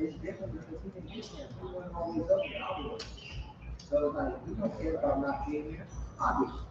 It's different because he didn't get him. He wasn't always up here. I was. So it's like, we don't care about not being here. Obviously.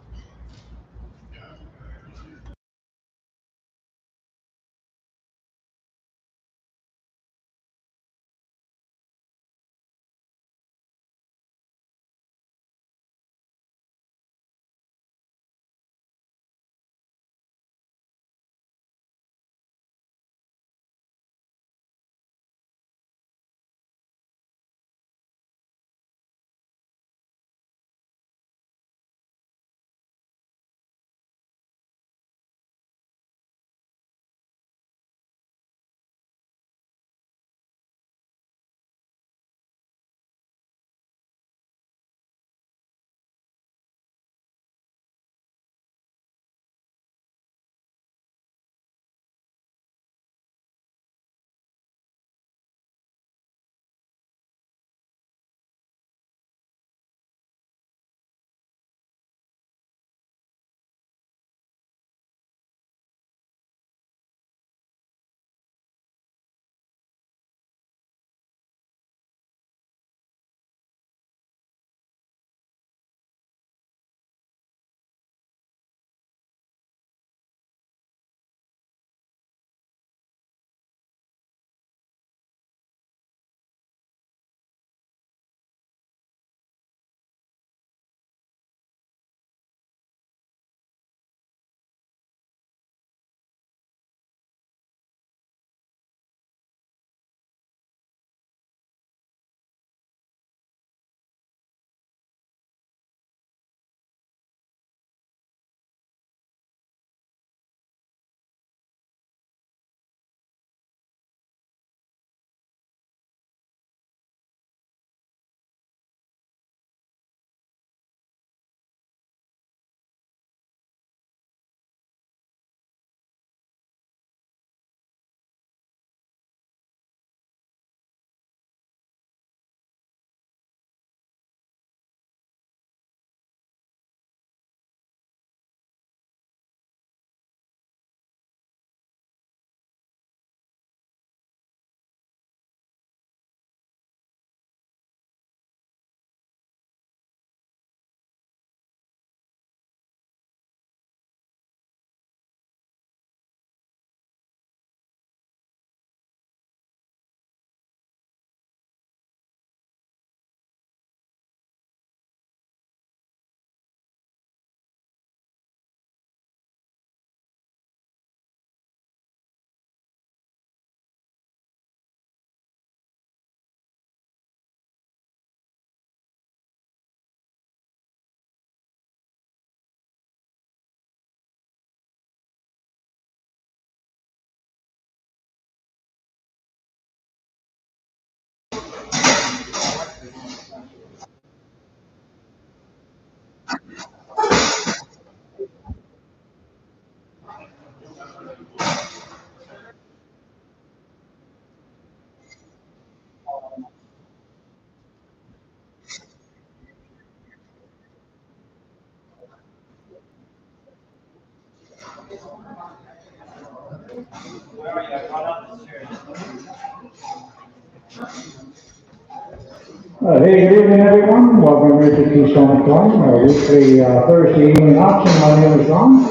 Hey, good evening, everyone. Welcome here to Keystone, our weekly Thursday evening auction. My name is Ron.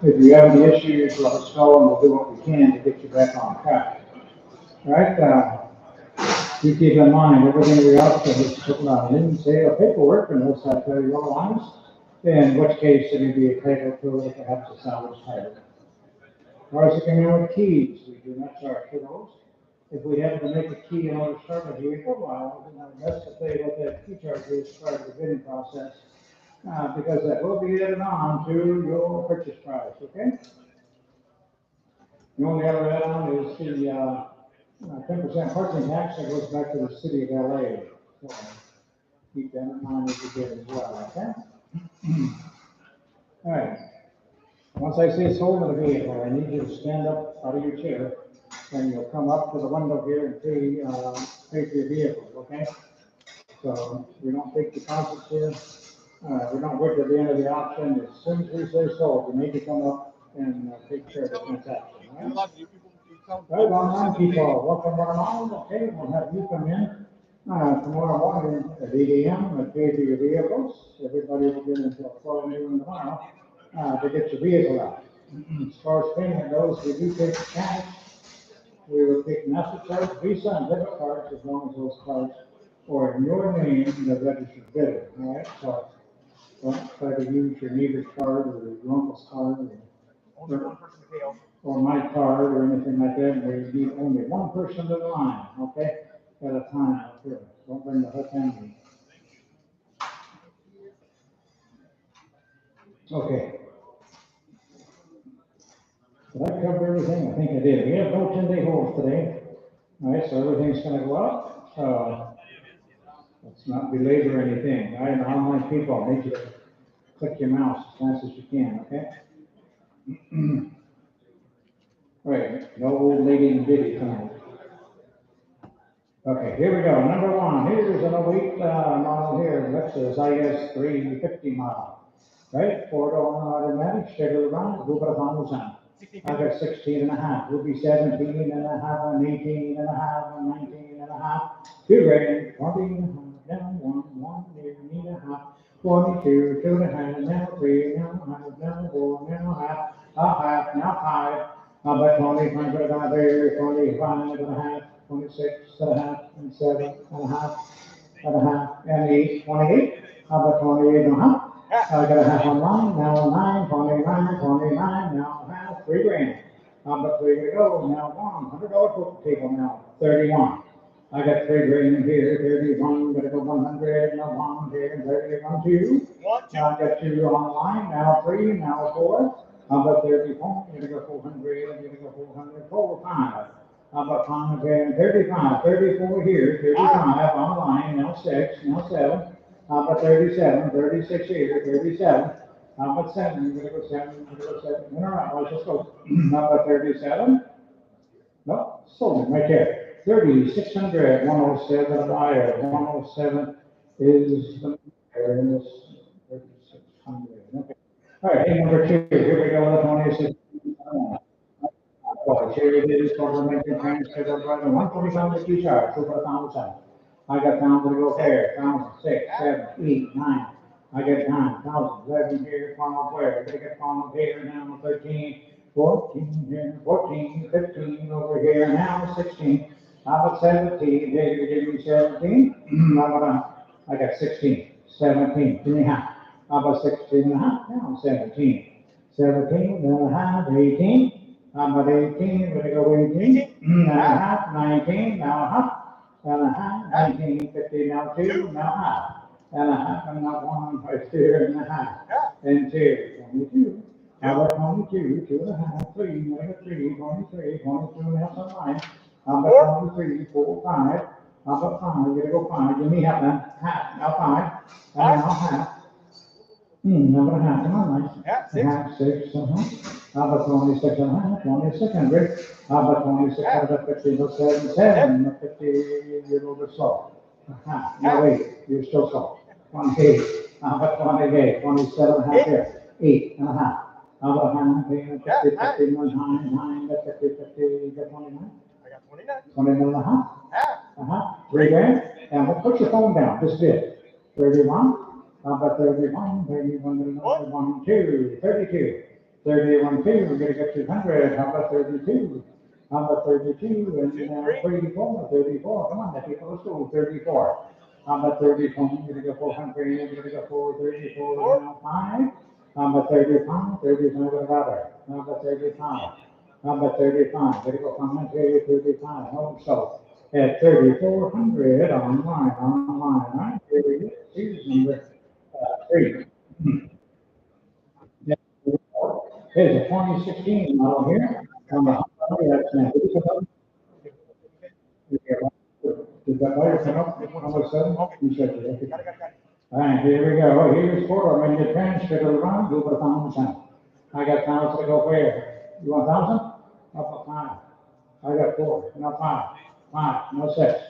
If you have any issues, let us know, and we'll do what we can to get you back on track. All right? You keep in mind, everything we auction is putting on lien sale paperwork, unless I tell you otherwise, in which case it may be a title to it, perhaps a salvage title. Cars that come in with keys, we do not charge for those. If we happen to make a key in order to start a vehicle, well, we'll do our best to tell you what that key charge is part of the bidding process, because that will be added on to your purchase price, okay? The only other add-on is the 10% parking tax that goes back to the city of LA. So keep that in mind as you bid as well, okay? All right. Once I say sold in a vehicle, I need you to stand up out of your chair, and you'll come up to the window here and pay for your vehicle, okay? So we don't take deposits here. We don't wait till the end of the auction. As soon as we say sold, you need to come up and take care of the transaction. Right? Right, online people, welcome online, okay, we'll have you come in, tomorrow morning at 8 a.m. and pay for your vehicles. Everybody will get until 12 noon tomorrow, to get your vehicle out. As far as payment goes, we do take cash. We will take MasterCard, Visa, and debit cards as long as those cards are in your name, the registered bidder, all right? So don't try to use your neighbor's card or your uncle's card or my card or anything like that. We need only one person to the line, okay, at a time up here. Don't bring the whole family. Okay. Did I cover everything? I think I did. We have no 10-day holds today. All right, so everything's gonna go up. Let's not belabor anything. All right, and online people, I need you to click your mouse as fast as you can, okay? All right, no old lady and bitty tonight. Okay, here we go. Number one, here's an 08 model here, Lexus IS 350 model. Right, four-door automatic, scheduled around, move it on the sound. I got 16 and a half, will be 17 and a half, and 18 and a half, and 19 and a half. Two grand, 20 and a half, down one, need a half, 22, two and a half, now three, now half, now four, now half, now five. About 20, 25, 25 and a half, 26 and a half, and 7 and a half, and 8, 28. About 28 and a half. I got a half on line, now 9, 29, 29, now half, 3 grand. But 3 to go, now $100 foot table now, 31. I got 3 grand in here, 31, gotta go 100, now 100, 31, 2. I got 2 on the line, now 3, now 4. About 34, you're gonna go 400, you're gonna go 400, 4, 5. About 5 grand, 35, 34 here, 35 on the line, now 6, now 7. About 37, 36 here, 37. About 7, you're gonna go 7, you're gonna go 7. No, let's just go. About 37. No, sold right there. 3,600, 107 a buyer, 107 is the buyer in this 3,600. Okay. All right, hey, number 2, here we go, the 26. Here it is, supplementary transfer, brother, 145 to each hour, so for 1,000. I got down to go there, 1,000, 6, 7, 8, 9. I get 9,000, 11 here, 12 where? I get 12 here, now 13, 14 here, 14, 15 over here, now 16. How about 17? Here you give me 17. I got 16, 17, give me half. How about 16 and a half? Now 17. 17 and a half, 18. How about 18? We're gonna go 18 and a half, 19, now a half. And a half, 19, 50, now 2, now half. And a half, and now 1, 2 and a half. And 2, 22. How about 22, 2 and a half, 3, negative 3, 23, 22 and a half on line. How about 23, 4, 5. How about 5, you're gonna go 5, give me half now, now 5, and now half. Number and a half, come on, nice. Half, 6, How about 26 and a half, 2,600. How about 26 out of 50, no 7, 7, 50, you're a little bit slow. No, wait, you're still slow. 28, how about 28, 27 and a half here, 8 and a half. How about 9, 10, 50, 50, 9, 50, 50, get 29? I got 29. 29 and a half. 3 grand. And we'll put your phone down, this bid. 31. How about 31, 31, 2, 32. 31, 2, we're gonna get 200. How about 32? How about 32? And 34, 34. Come on, that people, let's go. 34. How about 34? You're gonna go 400. You're gonna go 434. Now 5. How about 35? 35 another. How about 35? How about 35? Gonna go 500, 35. Oh, so at 3,400 online, right? Here we go. Here's number 3. Here's a 2016 model here. Did that wire come up? Number 7? You said it. All right, here we go. Here's 4. When you transfer to the run, do what 1,000. I got 1,000 to go where? You want 1,000? Up 5. I got 4. No 5. 5. No 6.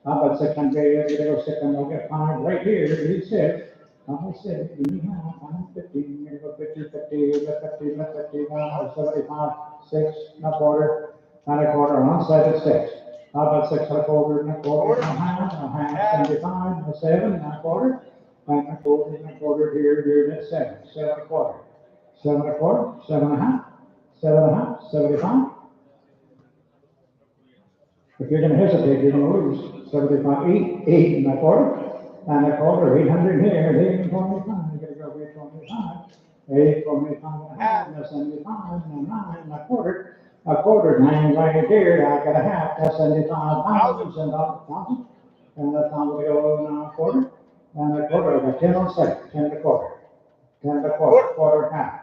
How about 600? You're gonna go 600. I got 5 right here. Here's 6. I said, you have 50, you're gonna go 50, 50, 50, 50, 75, 6, no quarter. and a quarter on side at 6. How about 6 and a quarter and a quarter, a half, 75, a 7 and a quarter, and a quarter here at 7, 7 and a quarter, 7 and a quarter, 7 and a half, 7 and a half, 75. If you're going to hesitate, you're going to lose. 75, 8 and a quarter, 800 here, 8 and 25. You're going to go 825, 825 and a half, that's 75, and 9 and a quarter, 9 right here. I got a half, that's 75,000, and a thousand to go now a quarter, and a quarter, I got 10 on second, 10 and a quarter, 10 and a quarter, half,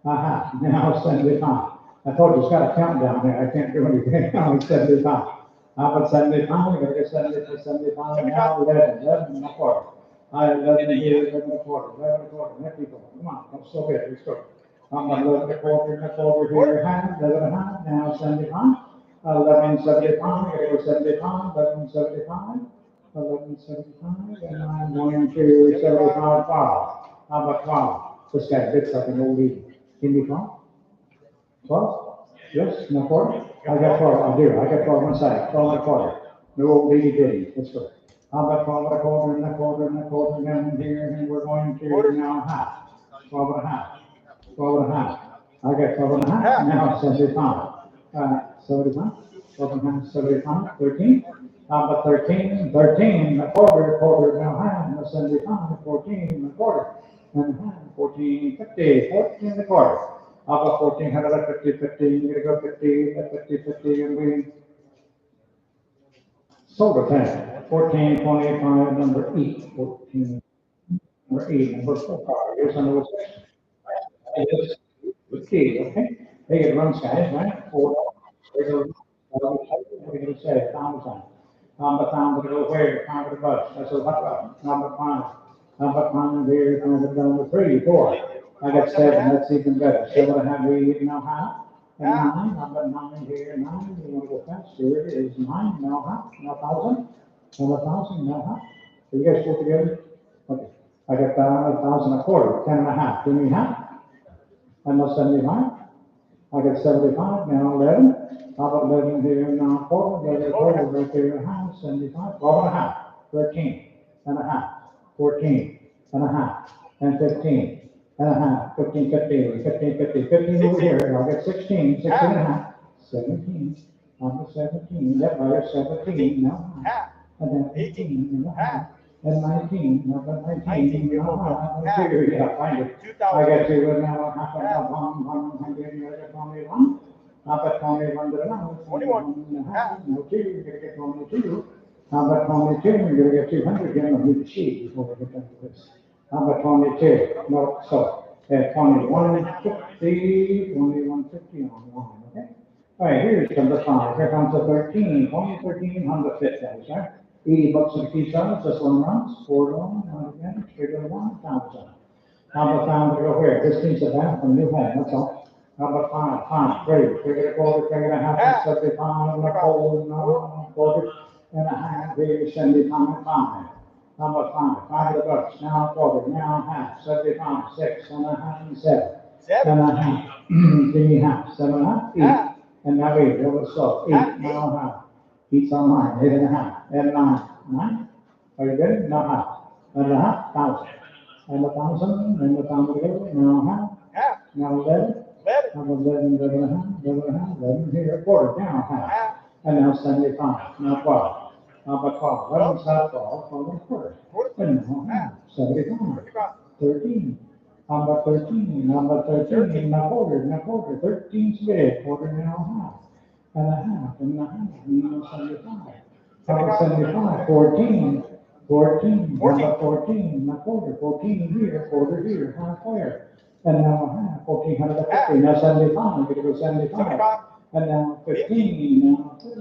a half, now 75. I told you it's got a countdown there, I can't do anything, now it's 75. How about 75? We're going to get 70 to 75, now 11 and a quarter. I 11 here, 11 and a quarter, 11 and a quarter. Let people, come on, don't slow it, let's go. I'm going to 11 and a quarter here, half, 11 and a half, now 75. 1175, here goes 75, 1175, 1175, and I'm going to 75, 12. How about 12? This guy bits like an old lady. Give me 12? 12? Yes, no quarter? I got 12, I do, I got 12 on side, 12 and a quarter. No old lady bitty, let's go. How about 12 and a quarter and a quarter and a quarter down here, and we're going to now half, 12 and a half, 12 and a half. I got 12 and a half, now 75. 75, 12 and a half, 75, 13. How about 13, 13, a quarter, now half, now 75, 14, a quarter, and a half, 14, 50, 14 and a quarter. How about 14, 150, 50, you're going to go 50, 50, and we soda pen, 14, 25, number 8, 14, number 8, number 4, here's number 6. Yes, okay. They get runs, guys, right? 4, what are you going to say? 1,000. Number 1,000 to go where? 5 to the bus. That's a hot number 5. Number 5 here, number 3, 4. I got 7, that's even better. 7 and a half, we now half. And 9, number 9 here, 9. You want to go fast? Here it is 9, now half, now 1,000. Now 1,000, now half. So you guys put together? Okay. I got 1,000 a quarter, 10 and a half. Give me half. And now 75. I got 75, now 11. How about 11 here, now 4, quarter, right there, a half, 75, 12 and a half, 13 and a half, 14 and a half, and 15 and a half, 15, 15, 15, 15, 15 over here, I'll get 16, 16 and a half, 17, number 17, that right, 17, now half, and then 18 and a half, and 19, number 19, yeah, find it. I got you now, half and half, 121. How about 21 to the line? 21 and a half, no 2, you're going to get 22. How about 22, you're going to get 200, you're going to need the sheet before we get done with this. How about 22? No, so, 2150, 2150 on line, okay? All right, here's number 5, here comes the 13, 13 on the fifth, guys, right? 80 bucks in Keystone, this one runs, 4 to 1, again, 3 to 1, 1,000. How about 1,000 to go where? This needs a bath from new home, that's all. How about 5, 3, 3 to 4, 3 and a half, 75, and a quarter, and a half, 75, 5. How about 5 to the bucks, now a quarter, now a half, 75, 6 and a half, and 7. 7 and a half, 3 and a half, 7 and a half, 8. And now 8, that was so, 8, now a half. Each on 9, 8 and a half, and 9. 9? Are you ready? Now half. And a half, 1,000. And 1,000, and 1,000 together, now half. Now 11. Now 11, 11 and a half, 11 and a half, 11 here, a quarter, down half. And now 75, now 12. How about 12? 11 side 12, 12 and a quarter. And now half, 75. 13. How about 13? How about 13? Now quarter, 13's big, quarter now half. And a half, and a half, and now 75. How about 75? 14. 14. How about 14? Now quarter, 14 here, half there. And now a half, 1,450, now 75, I'm going to go 75. And now 15, now 30.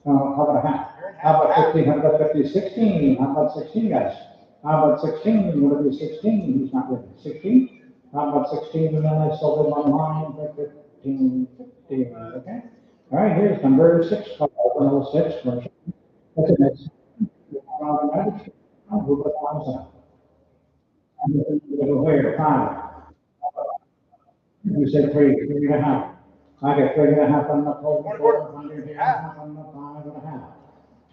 How about a half? How about 1,550, 16? How about 16, guys? How about 16? You want to do 16? He's not with me. 16? How about 16? And then I sold it online for 15, 15, okay? All right, here's number 6, number 6. What's the next? We'll put 1,000. And we'll go here, 5. You said 3, 3 and a half. I got 3.5 on the pole, 400 here, half on the 5.5.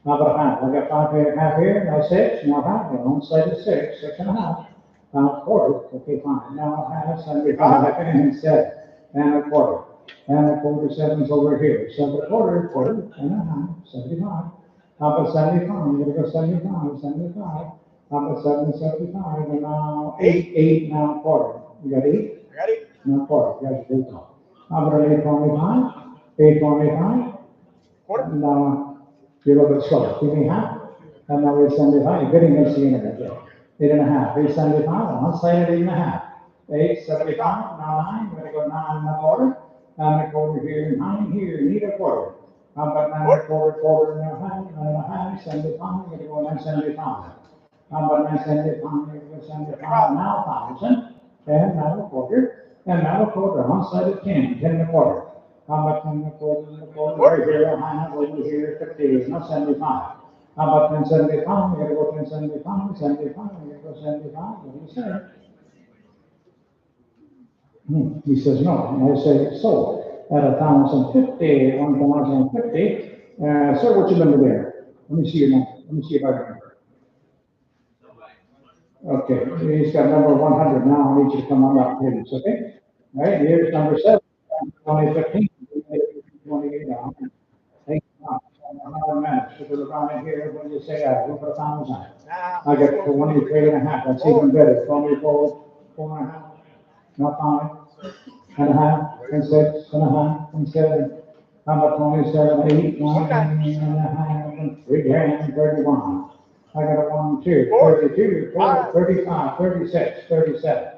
How about a half? I got 5.5 here, no 6, no half, we're on side of 6, 6.5. Now a quarter, okay, fine. Now a half, 75, and 7, and a quarter. And a quarter, 7's over here. 7.25, quarter, and a half, 75. How about 75? We're gonna go 75, 75. How about 7.75? And now 8, now a quarter. You got 8? Ready? Now a quarter. You got 8. How about 8.25? 8.25? Quarter? Now, you're a little bit slow. Give me half. And now 8.75. You're getting against the internet there. 8.5. 8.75. On one side at 8.5. 8.75. Now 9. We're gonna go 9.25. 9.25 here. 9 here. Need a quarter. How about 9.25? Quarter and a half. 9.5. 75. We're gonna go 9.75. How about 9.75? We're gonna go 75. Now 1,000. And now a quarter. And now a quarter. On one side at 10. 10.25. How about 10.25? Right here, half over here, 50, not 75. How about 10.75? We're gonna go 10.75, 75, we're gonna go 75. What do you say? He says no. And I say so. At 1,050, 1,050. Sir, what's your number there? Let me see your number. Let me see if I can. Okay, he's got number 100 now. I need you to come on up, please. Okay. All right. Here's number 7. 2015. 28 down. Take another minute. So put it around here. When you say I put 1,000. I get 23.5. That's even better. 24, 4.5. Not 5. And a half. And 6. And a half. And 7. How about 27, 8, 9 and a half, and 3 grand, 31. I got a 1, 2, 32, 35, 36, 37.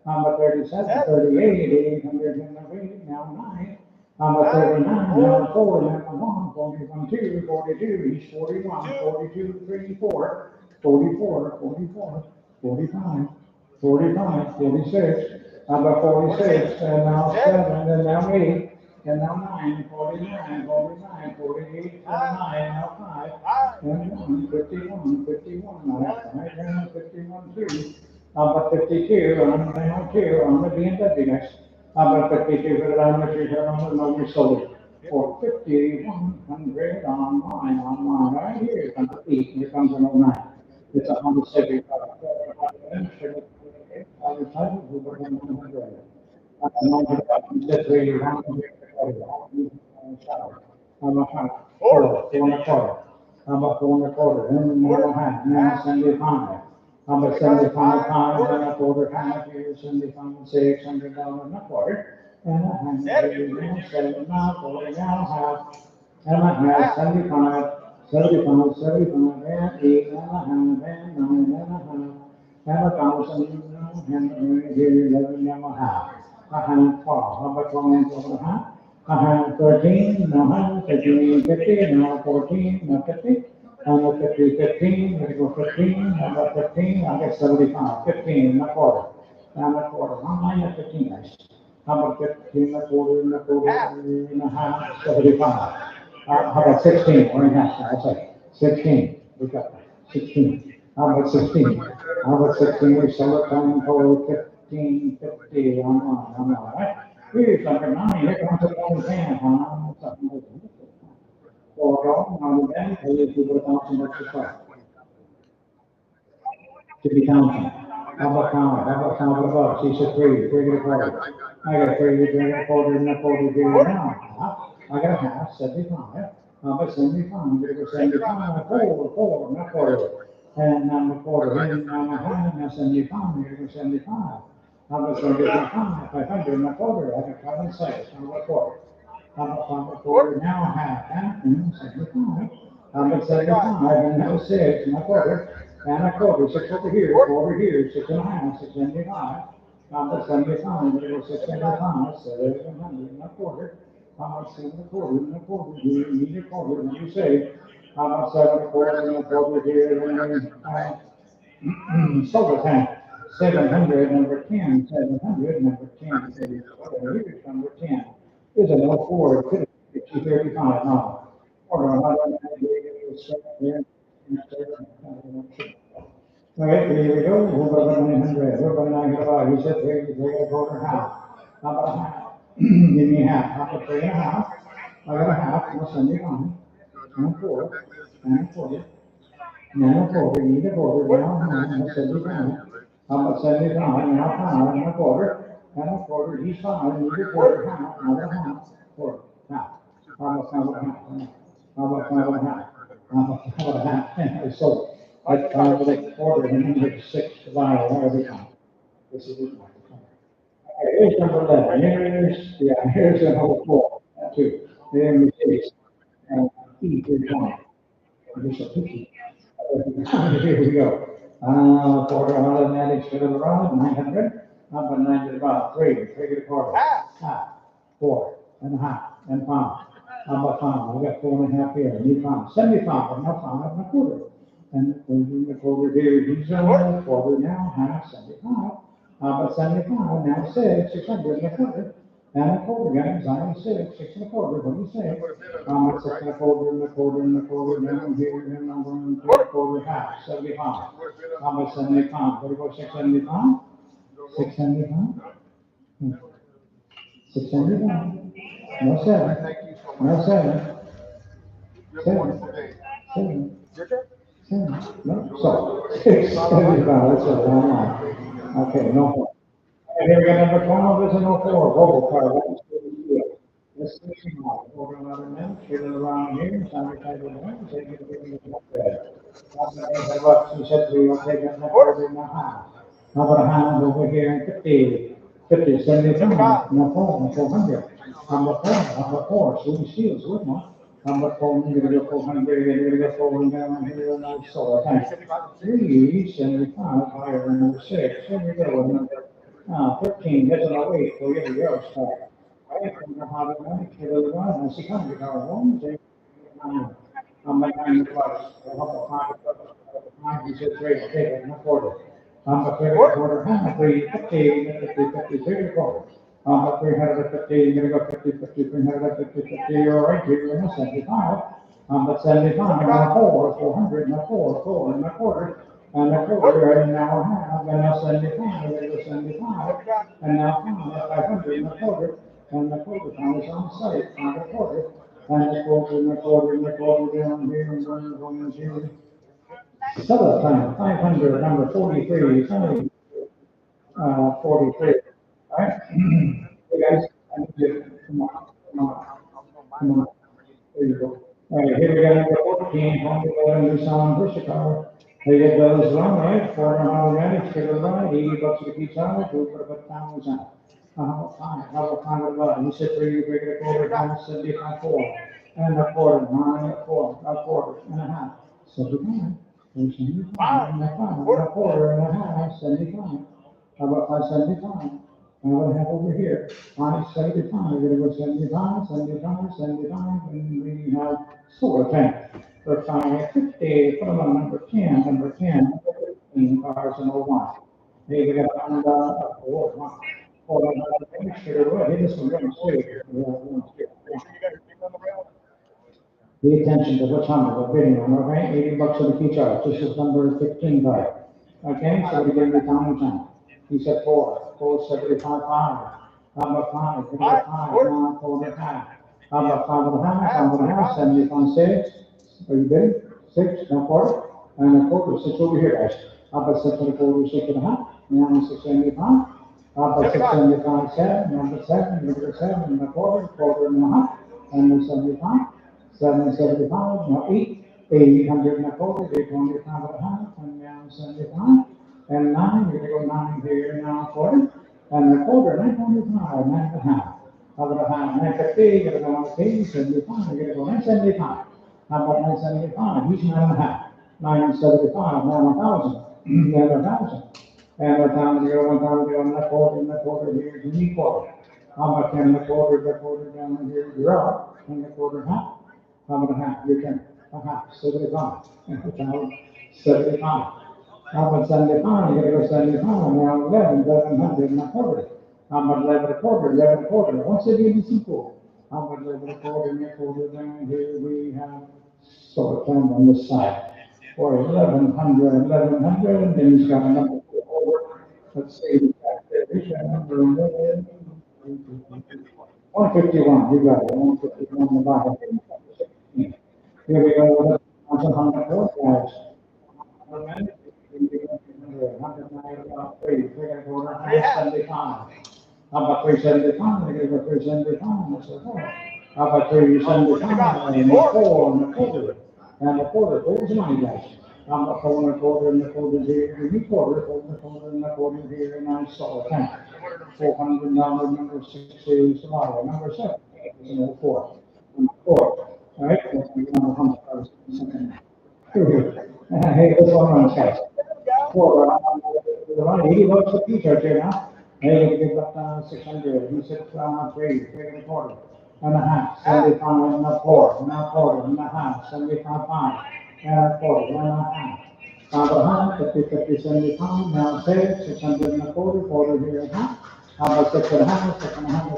How about 37, 38, 808, now 9. How about 39, now 4, now 1, 41, 2, 42, he's 41, 42, 3, 4, 44, 44, 45, 45, 46. How about 46, and now 7, and now 8. And now 9, 49, 49, 48, 49, now 5, and 1, 51, 51, now 5, and 51, 2. How about 52, I'm now 2, I'm the BMW next. How about 52, put it on the tree, on the number sold for 5,100 on mine, right here comes the 8, here comes an 09. It's a Honda Civic. Other title, who were 100. How about 4.25? How about 4.25? And now half, now 75. How about 75 pounds and a quarter, half here, 75, $600 and a quarter. And a half, now 7, now 40, now half. And a half, 75, 75, 75, and 8, and a half, and 9, and a half. And 1,000, and here, 11, and a half. A half, 12. How about 12 and a half? A half, 13, no half, 13, 50, now 14, now 50. I'm 50, 15, let me go 15, I'm at 15, I get 75, 15, and a quarter. And a quarter, how many at 15, nice. How about 15, a quarter, and a quarter, and a half, 75. How about 16, or a half, I'll say, 16, we got that, 16. How about 16? How about 16, we sell it down for 15, 50, on, right? Here's number 9, here comes the 110, for on the bank, I used to put $1,000 to be counting. How about count? How about count the bucks? He said 3, 3 and a quarter. I got 3, 3 and a quarter, and a quarter here now. I got a half, 75. How about 75? I'm gonna go 75, 4, not quarter. And now a quarter, and now a half, now 75, I'm gonna go 75. How about 75? 500 and a quarter, I got 5 and 6, how about quarter? How about a quarter, now a half, and 75. How about 75, and now 6, and a quarter. And a quarter, 6 over here, 6 and a half, 675. How about 75, we're gonna go 675, 700 and a quarter. How about 7 and a quarter, and a quarter, you need a quarter, what do you say? How about 7 and a quarter, and a quarter here, and solar tank. 700, number 10, 700, number 10, here's number 10. There's a no Ford, 235 now. Or another, all right, here we go. What about 900? What about 900? He said, here, a quarter half. How about half? Give me half. How about 3.5? I got a half. I'll send you mine. And a quarter. And a quarter. And a quarter. You need a quarter. Now, I'll send you mine. How about 75? Now, pound. And a quarter. And a quarter. He's fine. You need a quarter. Half. Another half. Quarter. Half. How about 5.5? How about 5.5? How about half? So, I found the quarter and then it's 6 divided every time. This is it. Here's number 11. Here's number 4. Two. Then we see, E is 1. Just a picture. Here we go. Quarter, automatic to the right, 900. How about 9 to the bottom? 3. 3 to the quarter. Half. 4. And a half. And 5. How about 5? I got 4.5 here. Need 5. 75. Now 5 and a quarter. And the quarter here, he's on the quarter now, half, 75. How about 75? Now 6, 600 and a quarter. And a quarter, guys, I 6, 6 and a quarter. What do you say? 6 and a quarter and a quarter and a quarter down here, and I'm going to a quarter, half, 75. How about 75? What do you go, 675? 675? 675. No 7. No 7. 7. 7. 7. No. So, 675. That's a long line. Okay, no more. And here we got number 12 is an 04, Volvo car. Let's see now. Over another minute, get it around here, sanitize it down, take it to the bed. He said we will take it over in the house. How about a hand over here in 50, 75, no 400. How about 4, so we steals with one. How about 4, you're gonna go 400, you're gonna go 4 down here, and that's so I think 375 higher than number 6. Here we go with number 13, that's an 08, so we get a yellow star. I don't know how to manage it otherwise. I see how you got one, they, I'm like 9 plus, I hope I find you said great, okay, I'm a quarter. I'm a quarter, half, 350, 50, 30 quarter. I'm a 350, you're gonna go 50, 350, 50, all right, you're gonna 75. I'm at 75, and a 400, and a 4, and a quarter. And a quarter, and now a half, and now 75, and then 75, and now 500, and a quarter, and the quarter pound is on site, and a quarter, and a quarter, and a quarter, and a quarter down here, and going here. Settle time, 500, number 43, 43, all right? Hey guys, I need you, come on, there you go. All right, here we go, number 14, Honda Nissan Versatile. They get those wrong, right? 400 minutes to the right, $80 to each hour, 2 for about 1,000. How about 5 You said 3, you break it a quarter, 75, 4. And a quarter, 9, a quarter, and a half. 75. 75, and a 5, and a quarter, and a half, 75. How about 575? And what I have over here, 575. We're gonna go 75, 75, 75, and we have solar tank. For 550, put them on number 10, number 15 cars in 01. Hey, we got a Honda Accord. Hold on, make sure hey, this one's going to Pay attention to which Honda we're bidding on, okay? $80 for the key charge. This is number 15 car. Okay, so we're getting the time. He said 475, 5. How about 5? Give me 5, now 4.5. How about 5.5, 75, 6. Are you bidding? 6, no quarter, and a quarter, 6 over here, guys. How about 6 and a quarter, 6.5, now 675. How about 675, 7, number 7, number 7 and a quarter, quarter and a half, and then 75, 775, now 8, 800 and a quarter, 825 and a half, and now 75, and 9, you're gonna go 9 here, now a quarter, and a quarter, 925, 9.5. How about a half, 950, you're gonna go on 75, you're gonna go 975. How about 975? He's 9.5. 975, now 1,000. Then 1,000. And 1,000 here, 1,000 here, and a quarter here, and a quarter. How about 10 and a quarter down here, you're out. 10 and a quarter, half. How about a half? Your turn. A half, 75. 75. How about 75? You're gonna go 75, now 1100 and a quarter. How about 11 and a quarter, 11 and a quarter? What's the ABC for? How about 11 and a quarter and a quarter down here, we have solar panel on this side. For 1100, and then he's got a number 4. Let's see, number 151, you got it, 151 in the bottom. Here we go with the 104, guys. 173, how about 375? They gave a 375. I said, oh. How about 375 and a four and a quarter? And a quarter, where's the money, guys? How about four and a quarter and a quarter here, and a quarter, four and a quarter and a quarter here, and I saw a tank. $400, number 6 is tomorrow, number 7 is number 4. Number 4. All right, number 100. Hey, this one runs fast. Four, around 80 bucks a piece right there now. Hey, we give up 600. He said, three and a quarter, and a half, 75 and a quarter, and a quarter, and a half, 75, five, and a quarter, and a half. Five and a half, 50, 50, 75, now 600 and a quarter here and a half. How about 6 and a half,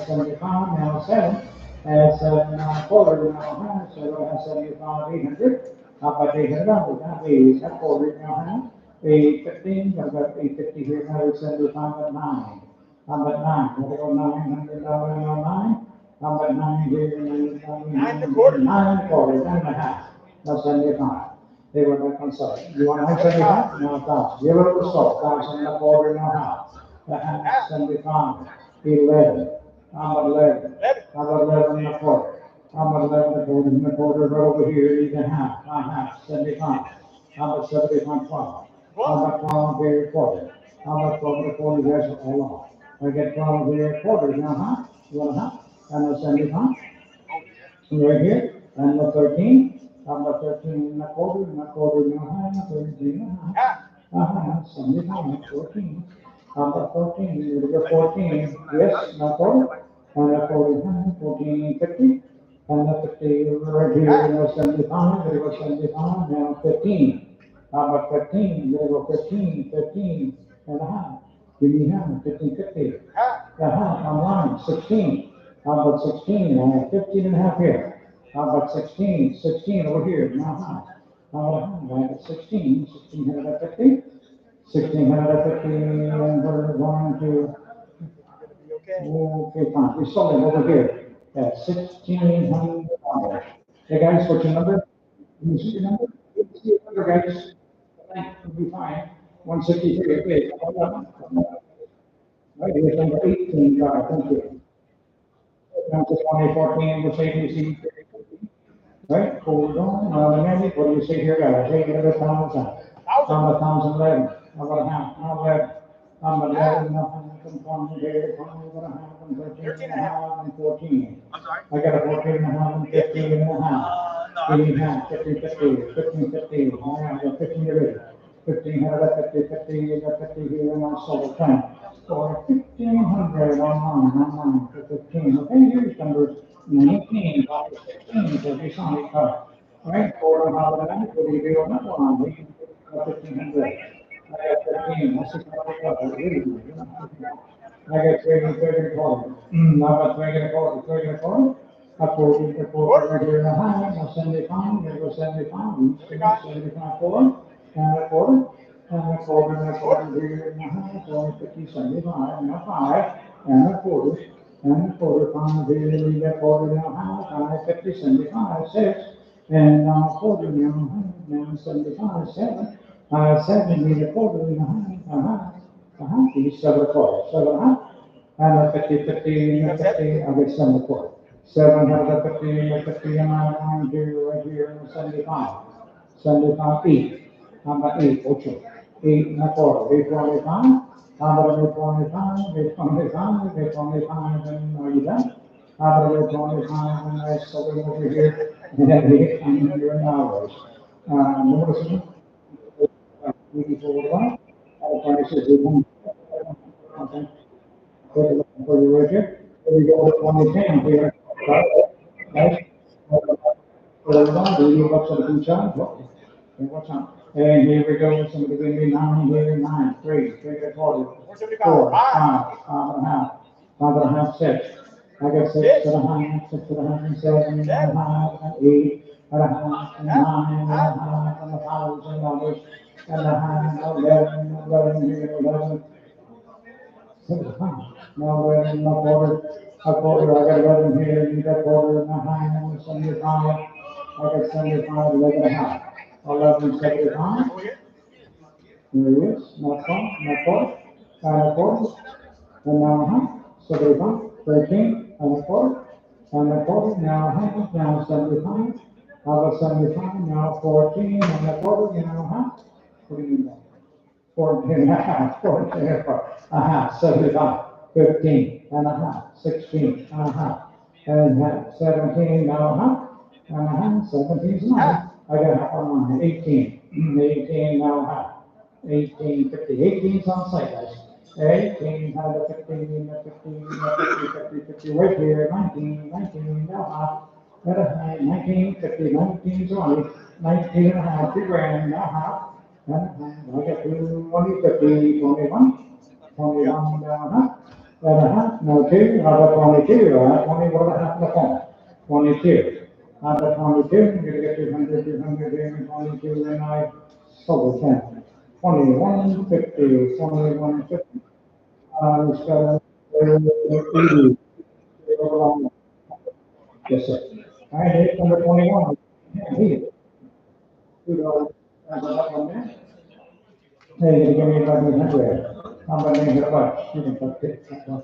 75, now 7, and 7 and a quarter, now a half, so we'll have 75, 800. How about 800, now 8, a quarter, now a half. 815, I've got 850 here, now 75 at 9. How about 9? Gotta go $900 on 9. How about 9 here, 9 and a quarter, 9 and a half. That's 75. They were back on site. You want 975? No, 1,000. Give it a slow. 1,000 and a quarter, and a half. The half, 75. 11. How about 11? How about 11 and a quarter? How about 11 and a quarter and a quarter right over here? Even half. Half, 75. How about 75, 12? How about 12 here, a quarter? How about 12 and a quarter? There's a lot. I get 12 here, a quarter. Now, half? You want a half? And a 75. Right here. And the 13. How about 13 and a quarter, now 13 and a half. 75, 14. How about 14? You go 14. Yes, now quarter. And a quarter, 14, 50. And a 50 right here, now 75. There goes 75, now 15. How about 15? There go 15, 15 and a half. Give me half, 15, 50. The half on line, 16. How about 16? I have 15 and a half here. How about 16? 16 over here, now half. How about I have 16, 1650. 1650, and we're going to, okay, fine. We sold it over here at $1,600. Hey guys, what's your number? Can you see your number? See your number, guys. It'll be fine. 163, okay. Right, here's number 18, thank you. Now to 2014, we'll say ABC. Right, hold on, Mandy, what do you say here, guys? Hey, get it a 1,000. How about 1,011? How about a half? How about 11? Nothing from here, how about a half, and 13 and a half, and 14. I'm sorry? I got a 14 and a half, and 15 and a half. 15 and a half, 15, 50, 15, 50. I got 15 here. 15, how about 50, 50, you got 50 here, and also 10. For 1,500 on for 15. Okay, here's numbers 19, 16, so we saw it cut. Right, for how about that? What do you do on that one? 1,500. I got 15. That's I got 30 and a quarter. How about 30 and a quarter? 30 and a quarter? A quarter right here and a half. Now 75. There goes 75. 75 4. And a quarter. And a quarter and a quarter here and a half. So 50, 75. And a 5. And a quarter. And a quarter. 5 here. Leave that quarter and a half. 50, 75. 6. And now a quarter and a half. Now 75. 7. 7 need a quarter and a half. He's 7 a quarter. 7 and a half. And a 50, 50, and a 50. I'll get 7 a quarter. 7 and a 50, and a 50, and a 2 right here, and 75. 75, 8. How about 8? Ocho. 8 and a quarter. 825. How about 825? 825, 825, and are you done? How about 825, and I sold it over here, and then 800 hours. Notice we forward one. Prices we want. Okay. For you right here. Here we go to 2010 here. Right? For everybody, you look at the two sides. What's up? And here we go. Somebody give me 9 here, 9, 3, 3 and a quarter, 4, 5, 5 and a half, 5 and a half, 6. I got 6 and a half, 6 and a half, and 7 and a half, and 8 and a half, and 9 and a half, and 1,000 others, and a half, 11 here, 11. Now 11 and a quarter, A quarter, I got 11 here, you got quarter and a half, and 75. I got 75, 11 and a half. 11.75. There it is, not far, not far. And a quarter, and now a half, 75, 13, and a quarter, and a quarter, now a half, now 75. How about 75, now 14, and a quarter, now a half. What do you mean? 14 and a half, 14 and a half, 75, 15 and a half, 16 and a half, and a half, 17 now a half, and a half, 17 is nine. I got half on mine, 18, 18 now a half, 18, 50, 18 is on site, guys. 18, had a 15, a 15, a 50, 50, 50, right here, 19, 19, now half, at a half, 19, 50, 19, 20, 19 and a half, 2 grand, now half. I got 20, 50, 21, 21 and a half, no 2, how about 22, 20, what about half of the phone? 22, how about 22, you're gonna get 200, 200 here, 22, and I sold 10, 21, 50, 21, 50, it's got 80, yes sir. All right, here's number 21, here, $2, hey, give me about 800. How about 800 You can put it. How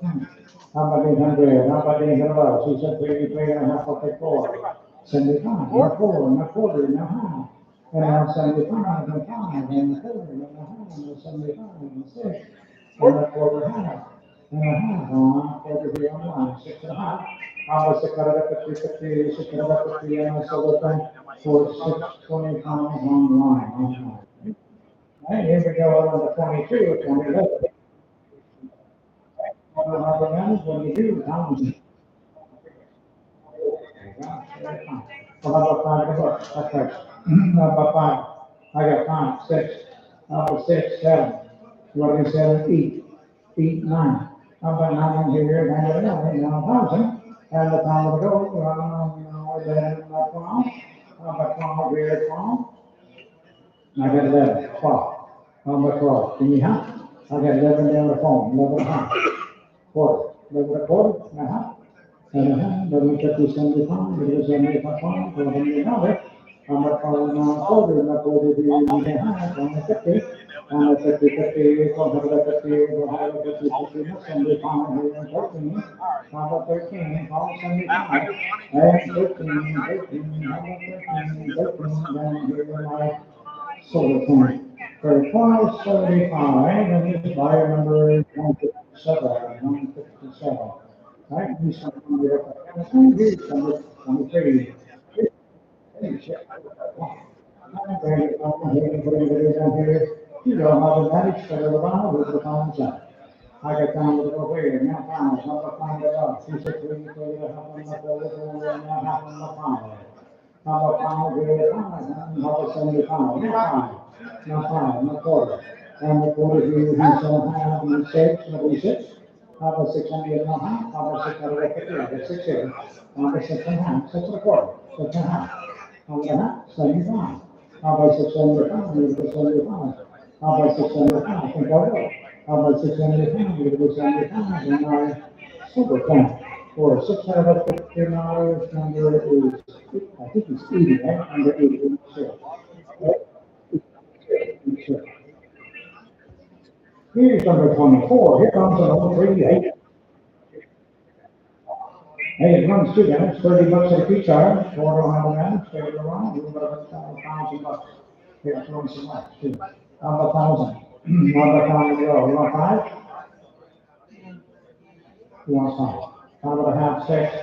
about 800? How about 800 She said 3 and a half, I'll take 4. 75, not 4, not quarter, not half. And now 75, and 5, and a quarter, and a half, and 75, and 6, and a quarter, half, and a half, quarter here on line, 6 and a half. How about 650, 50, 650, and a silver thing for 625 on line. Right, here we go on the 22, 21. When you do, how about 5 That's right. How about 5? I got 5, 6. How about 6, 7? What is 7? 8. 8, 9. How about 9 here? 1,000. And the pound of gold, then 12. How about 12 here? 12. I got 11, 12. How about 12? Give me half. I got 11 down the phone, 11 and a half. Quarter, 11 and a quarter, and a half. And a half, 11, 50, 75, 75, 12, how much on quarter, and a quarter here, and a half, and a 50, and a 50, 50, 150, 150, 50, 75, here, and 13. How about 13, 12, 75, and 13, 13, how about 13, 13, down here, and I sold it for 12.75, and this buyer number 157, 157. Right, he's something here, 23. You know how to manage the around with the pounds up. I got down with over here, now pounds, how to find it out. She said, we need to have on the building, and now have on the pound. How about pound, give it a pound, how about 75, no 5, no quarter. And the quarter here, he's on half, and 6, no 6. How about 600 and a half? How about 650? I got 6 here. How about 6 and a half? 6 and a quarter. 6 and a half. How about that? 75. How about 675? You get 75. How about 675? Think I will. How about 675? You get 75. And I super count. For $650 number is, I think it's 80, right? Under 80. Sure. Sure. Here's number 24. Here comes another 38. Hey, it runs too, guys. $30 at a peach iron. Quarter on the man. Straight around. A little bit of $1,000. Here, throwing some left too. How about 1,000? How about 1,000 go? You want 5? You want 5? How about a half, 6?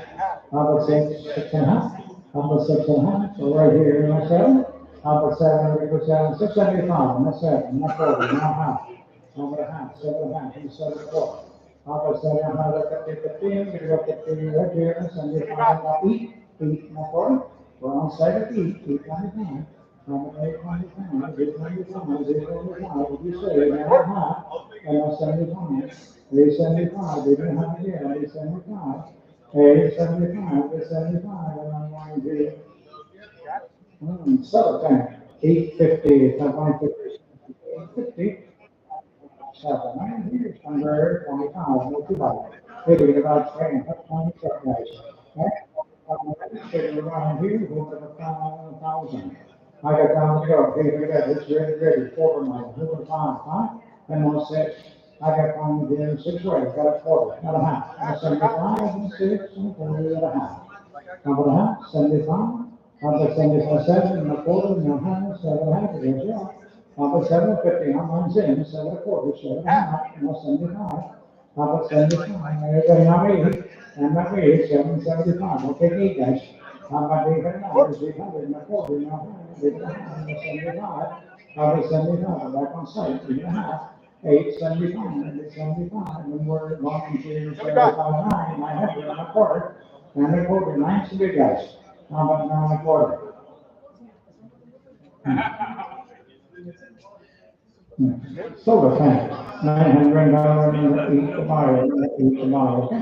How about 6? 6 and a half? How about 6 and a half? So right here, that's 7. How about 7? We go 7. 675. That's 7. That's 40. Now half. How about a half? 7 and a half. He's 7 and a quarter. How about 7? How about 50, 15? We go 15 right here. 75. Now eat. Eat. Now quarter. We're on site at eat. Eat 25. How about 825? 825. 825. What do you say? Now a half. And now 75. 875. We're going to have it here. 875. 875. 875. And I'm going to settle time. 850. 850. 7, 9 years, under 25, no 200. Figure about 10, that's 20 check guys. Figure around here, go to the 1,000. I got down to go, hey, look at that, it's ready, 4 miles, 5, huh? And 1 6. I got down to here 6 ways, got a quarter, got a half, got 75, and 6, and 40, and a half. How about a half, 75? How about 75, 7, and a quarter, and a half, 7 and a half, there's your. How about 750, I'm on 7, 7 and a quarter, 7 and a half, and 75. How about 75, everybody not 80, and not 80, 775, okay, 8 guys. How about 800, 800, and a quarter, and a half, 8 and a half, and 75. How about 75, back on site, 8 and a half. 875, 875, and we're going to 75, 900, and a quarter. 9 and a quarter, 9's the big guys. How about 9 and a quarter? Solar panel, $900 each buyer, okay?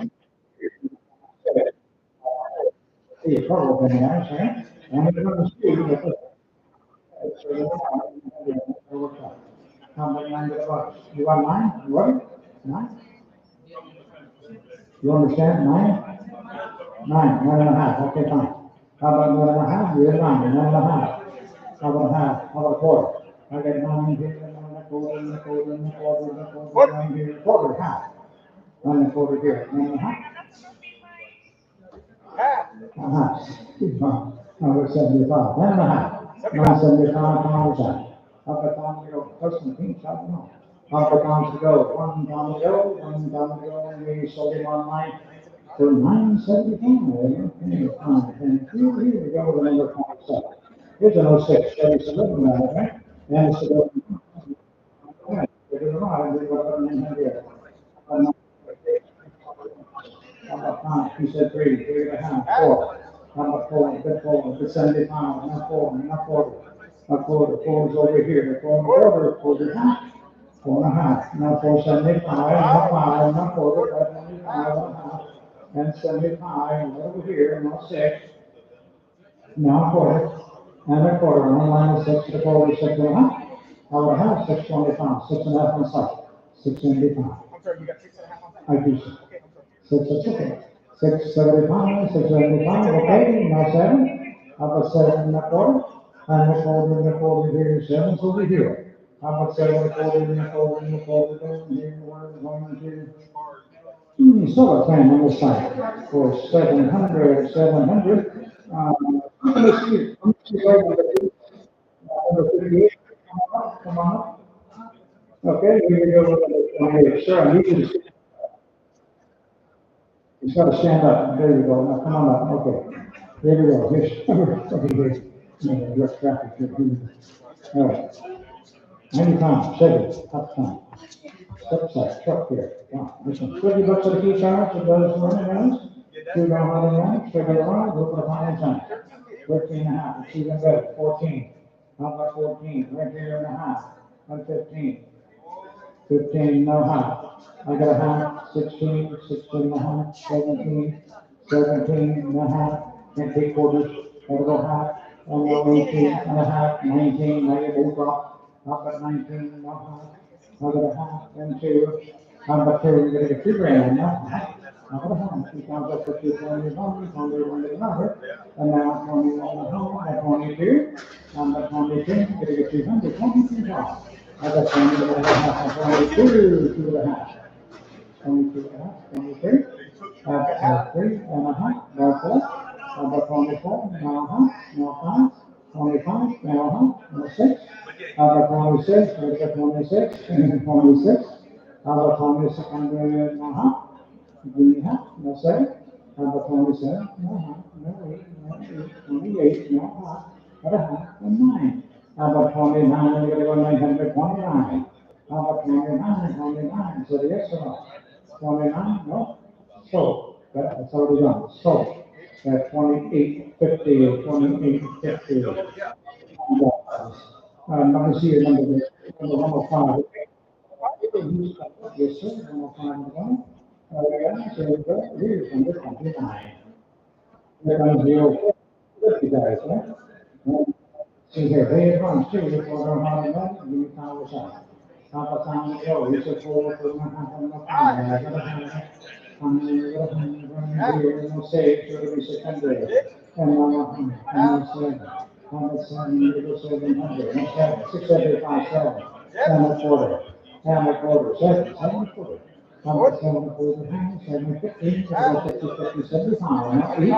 See a total thing there, right? And we're going to see that how many $9? You want 9? You want it? 9? You understand? 9? 9.5. Okay, fine. How about 9.5? You're 9.5. How about half? How about a quarter? I got 9 here, 9 a quarter, and a quarter, and a quarter, and a quarter, 9 here, a quarter, half. 9 and a quarter here, 9.5. Half. Number 75. 9.5. 975 pounds. How about time to go? Person thinks, I don't know. How about time to go? 1 time to go, 1 time to go, and we sold him online. For 975, okay, fine, and here we go with number 27. Here's an 06, Chevy Suburban, right? And it's a right, we're going to put 900. How about 5? He said 3, 3.5, 4. How about 4? Good 4, good 75, not 4, not 40. Not 40, 4 is over here, 4 and a quarter, 4.5. 4.5, now 475, not 5, not 40, 5.5. And 75, and over here, and 6, now a quarter, and a quarter, and line is 6 to 40, 6.5. I would have 625, 6.5 on site, 675. I'm sorry, you got 6.5 on site? I do so. 6, okay. 675, 675, okay, now 7. How about 7 and a quarter? And a quarter, and a quarter here, 7's over here. How about 7 and a quarter, and a quarter, and a quarter, down here, we're going to. Solar fan on the side for 700, 700. Let's see, number 58, come on up. Okay, here we go with number 28. Sir, I need you to, he's got to stand up. There you go. Now come on up. Okay. There we go. Here's number 28. Your traffic here. All right. 90 pounds, 70, tough time. Step side, truck here. Wow, this one. $50 for the key charge, it does running runs. $2 running, $3 run, go for the final time. 13 and a half, it's even better. 14. How about 14? Right here and a half. And 15. 15, no half. I got a half. 16, 16 and a half. 17, 17 and a half. And 3/4. Gotta go half. And now 18 and a half. 19, now you move up. How about 19, no half. How about a half and 2? How about 2? You're going to get 2 grand now. How about a half? He comes up with 2 21, 21 to another. And now 21 and a half, and 22. How about 22? You're going to get 200, 22 off. I got 21 and a half, and 22, 2 and a half. 22 and a half, 23. 3 and a half, now 4. How about 24? Now a half, now 5. 25, now a half, now 6. How about 26? Look at 26, and 26. How about 26 and a half? Give me half, no 7. How about 27? No half, no 8, no 8, 28, no half, but a half, and 9. How about 29? We're going to go 929. How about 29? 29. So yes or no? 29? No? So, that's already done. So, 2850, 2850. Number C, number 105. Yes, sir, 105. Yeah, so here's number 29. Here comes the old 50 guys, right? See here, they advance too, if we're going to have enough, give me time to sign. How about down the hill? You said 4.5 on the pound. I got a hundred. No save, so it'll be 600. And no 7. 700. No 675, 7. And a quarter. And a quarter. 7 a quarter. 7 a quarter. 750. 50, 75. Not 8.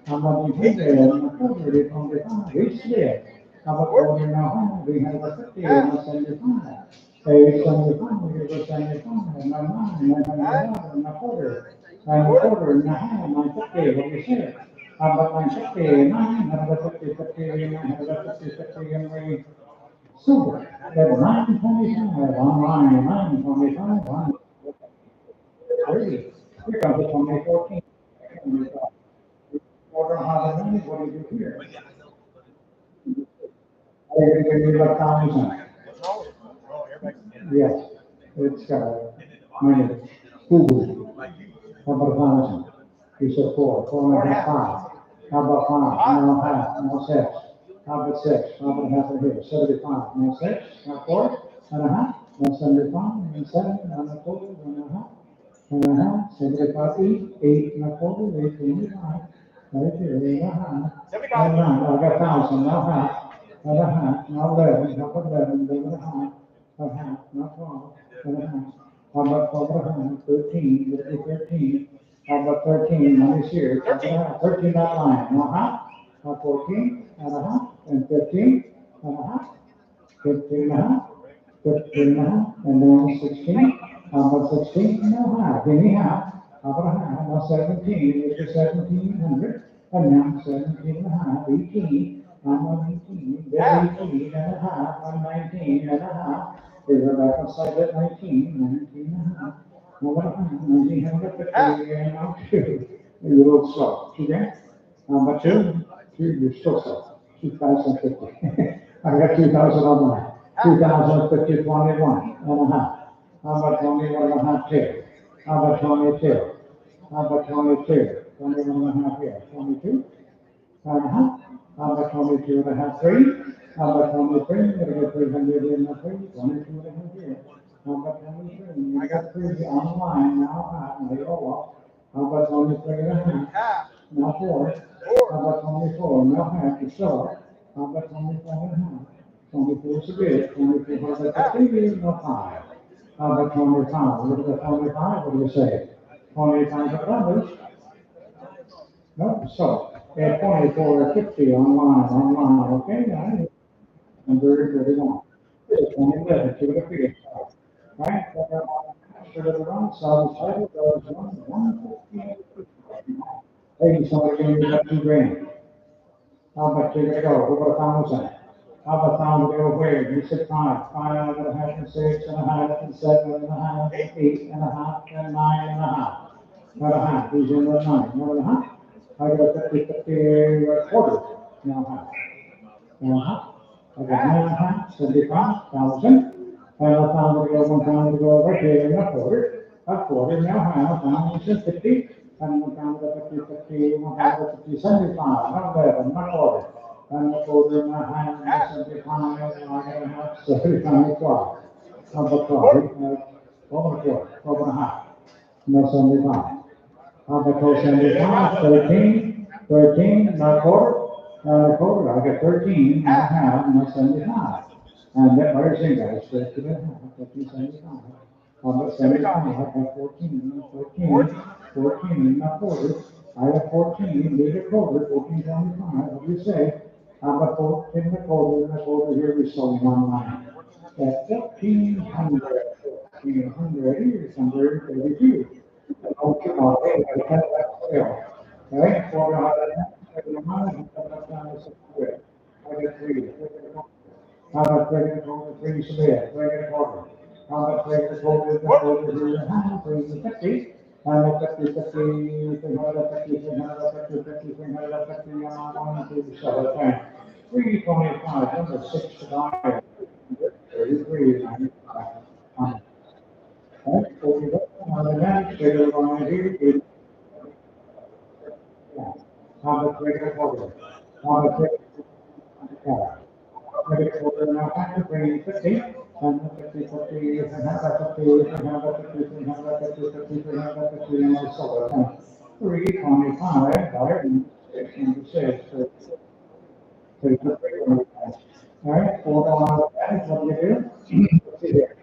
How about 100 and a quarter? 25. Each there. How about quarter now? 350 and a 75. 875, we go 75, and 9, and a quarter, and a quarter, and a half, 950, what do you say? How about 950, 9, 50, 50, and 50, 50, and we silver. At 925, online, 925, 30. Here comes the 2014. Order how the money, what do you do here? You're going to give 1,000. Yes, it's minus Google. How about 1,000? You said 4, 4.5, 5. How about 5? No half, no 6. How about 6? How about half of here? 75, no 6, no 4, and a half, no 75, and 7, and a quarter, and a half, and a half, 75, 8 and a quarter, 8, 25, right here, 8 and a half, and 9, I got 1,000, no half, and a half, no 11, no 11, 11 and a half. A half, not 12, and a half. How about 12 and a half? 13, it'll be 13. How about 13? Money's here. 13 that line, no half. 14 and a half, and 15 and a half. 15 and a half, 15 and a half, and then 16. How about 16? No half. Give me half. How about a half? Now 17, it'll be 1,700. And now 17 and a half, 18. I'm on 18, then 18 and a half, I'm 19 and a half. Is it back outside at 19, 19 and a half. Now what happened? 1950 and now 2. You're a little slow. See that? But 2, you're still slow. 2,050. I got 2,000 on that. 2,050, 21 and a half. How about 21 and a half here? How about 22? How about 22? 21 and a half here. 22 and a half. How about 22 and a half, 3? How about 23? We're going to get 300 in the 3. 22 and a half here. How about 23? I got 3 online now. They go up. How about 23 and a half? Now 4. How about 24? Now half. You're still up. How about 24 and a half? 24 is a bit. 24 has a 50, no 5. How about 25? Look at the 25. What do you say? 25 of others. No, so. At 24.50 online, okay, guys. And 30.31. This is 2011, to the previous side. Right? To the wrong side, goes 150. Hey, somebody gave me that 2 grand. How about you go? What about 1,000? How about 1,000 go where? You said 5. 5 and a half, and 6 and a half, and 7 and a half, and 8 and a half, and 9 and a half. Not a half, these are not 9. Not a half. I got 50, 50 quarter. Now half. Now half. I got 9.5, 75,000. And a 1,000 to go, 1,000 to go right here in a quarter. A quarter, now half, 1,050. And 1,000 to 50, 50, 1,050, 75, not 11, not quarter. And a quarter, and a half, 75, and I got a half, 75, 12. How about 12? 12 and a quarter, 12 and a half. No 75. How about 75, 13, 13, not quarter, a quarter, I got 13 and a half, not 75. And that where's in guys, 13 and a half, 13, 75. How about 75, I got 14, 14, not quarter, I got 14, leave a quarter, 14, 25, what do you say? How about 14 and a quarter here we sold online. At 1,400, 1,400, here's 132. Okay, okay, right? 400, I got 3. How about 3 severe? 3 quarter. How about 3 quarter? The quarter here, 350. And 50, 50, 350, 350, 350, 350, 325, number 6 to 9. 33, 95. Right? So we go on the next, we're going to do how about regular quarter? How about regular quarter? Regular quarter now, 350. 350, 350, 350, 350, 350, and I sold it. 325, $1.66. All right, $4 what do you do? Let's see here.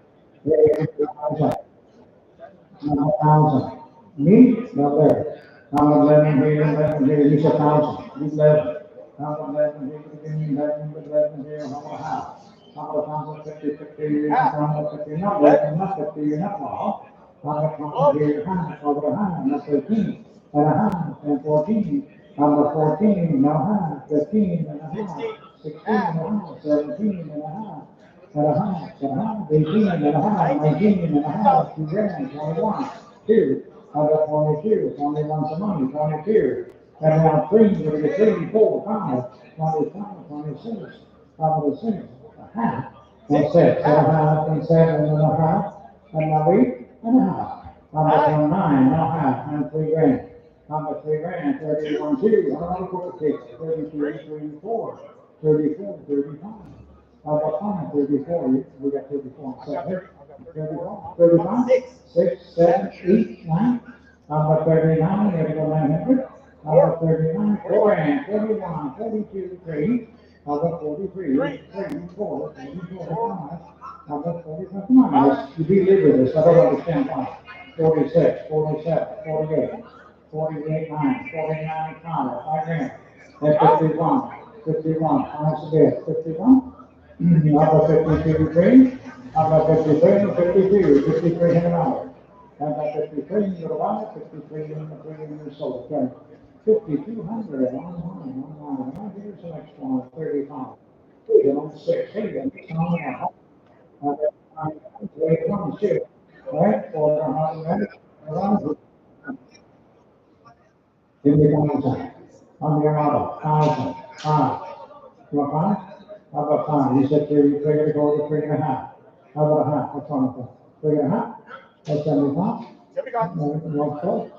$1,000. Me? Not there. Number 11 here, 11 here, use 1,000. Use 11. Number 11 here, begin 11 here, how about half? Number 1,050, 50, use 1,050, not 11, not 50, you're not wrong. Number 1,000 here, half, over a half, not 13, and a half, and 14. Number 14, no half, 15 and a half, 16 and a half, 17 and a half. And a half, and a half, 18 and a half, 19 and a half, 2 grand, 21, 2. I got 22, 21 some money, 22. And now 3, we're going to get 3, 4, 5, 25, 26, 26, a half, and 6, and a half, and 7 and a half, and now 8 and a half. Number 9, and a half, and 3 grand. Number 3 grand, 31, 2, another quarter cake, 33, 34, 34, 35. How about fine, 34, we got 34. So, 34, 35, 6, 7, 8, 9. How about 39, there we go 900. How about 39, 4 and 41, 42, 3. How about 43, 3, 4, 44, 5. How about 45, come on, you be live with this, I don't understand why. 46, 47, 48, 48, 9, 49, 5, 5 grand. That's 51, 51, how much is it, 51? Number 53, number 53, 52, 53 and another. Number 53, you're about 53 and 3 years old. 5,200 online. Here's the next one, 35. Here's on 6. Here you go. 26. Right? 400. Give me 1,000. On your model, 1,000. 5. You want 5? How about 5? You said 3, you're going to go to 3 and a half. How about a half? What's on it? 3 and a half? That's 75? 75. What's 4?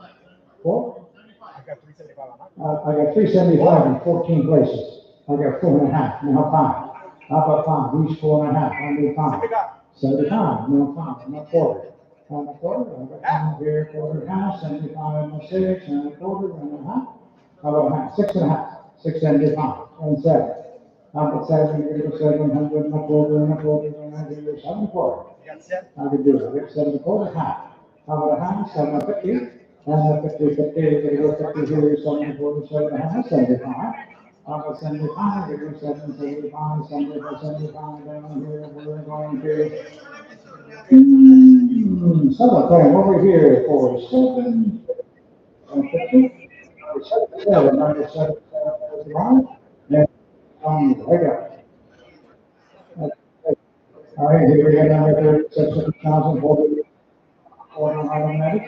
4? I got 375 on that. I got 375 in 14 places. I got 4 and a half, now 5. How about 5? These 4 and a half, I need 5. 75, now 5, now quarter. And a quarter, I got 5 here, quarter and a half, 75 and a 6, and a quarter and a half. How about a half? 6 and a half, 675, and 7. How about 7, you're 700 and a quarter and a quarter and a quarter, 7 quarter. You got 7? I could do it, I got 7 quarter, half. How about a half? 750. And 50, 50, you're 50 here, 7 quarter, 7 and a half, 75. How about 75? You're 7, 75, 75, 75, down here, we're going to. Summertime over here for 7 and 50. 7, number 7, 7, then right up. All right, here we go, number 36,000, 40 automatic.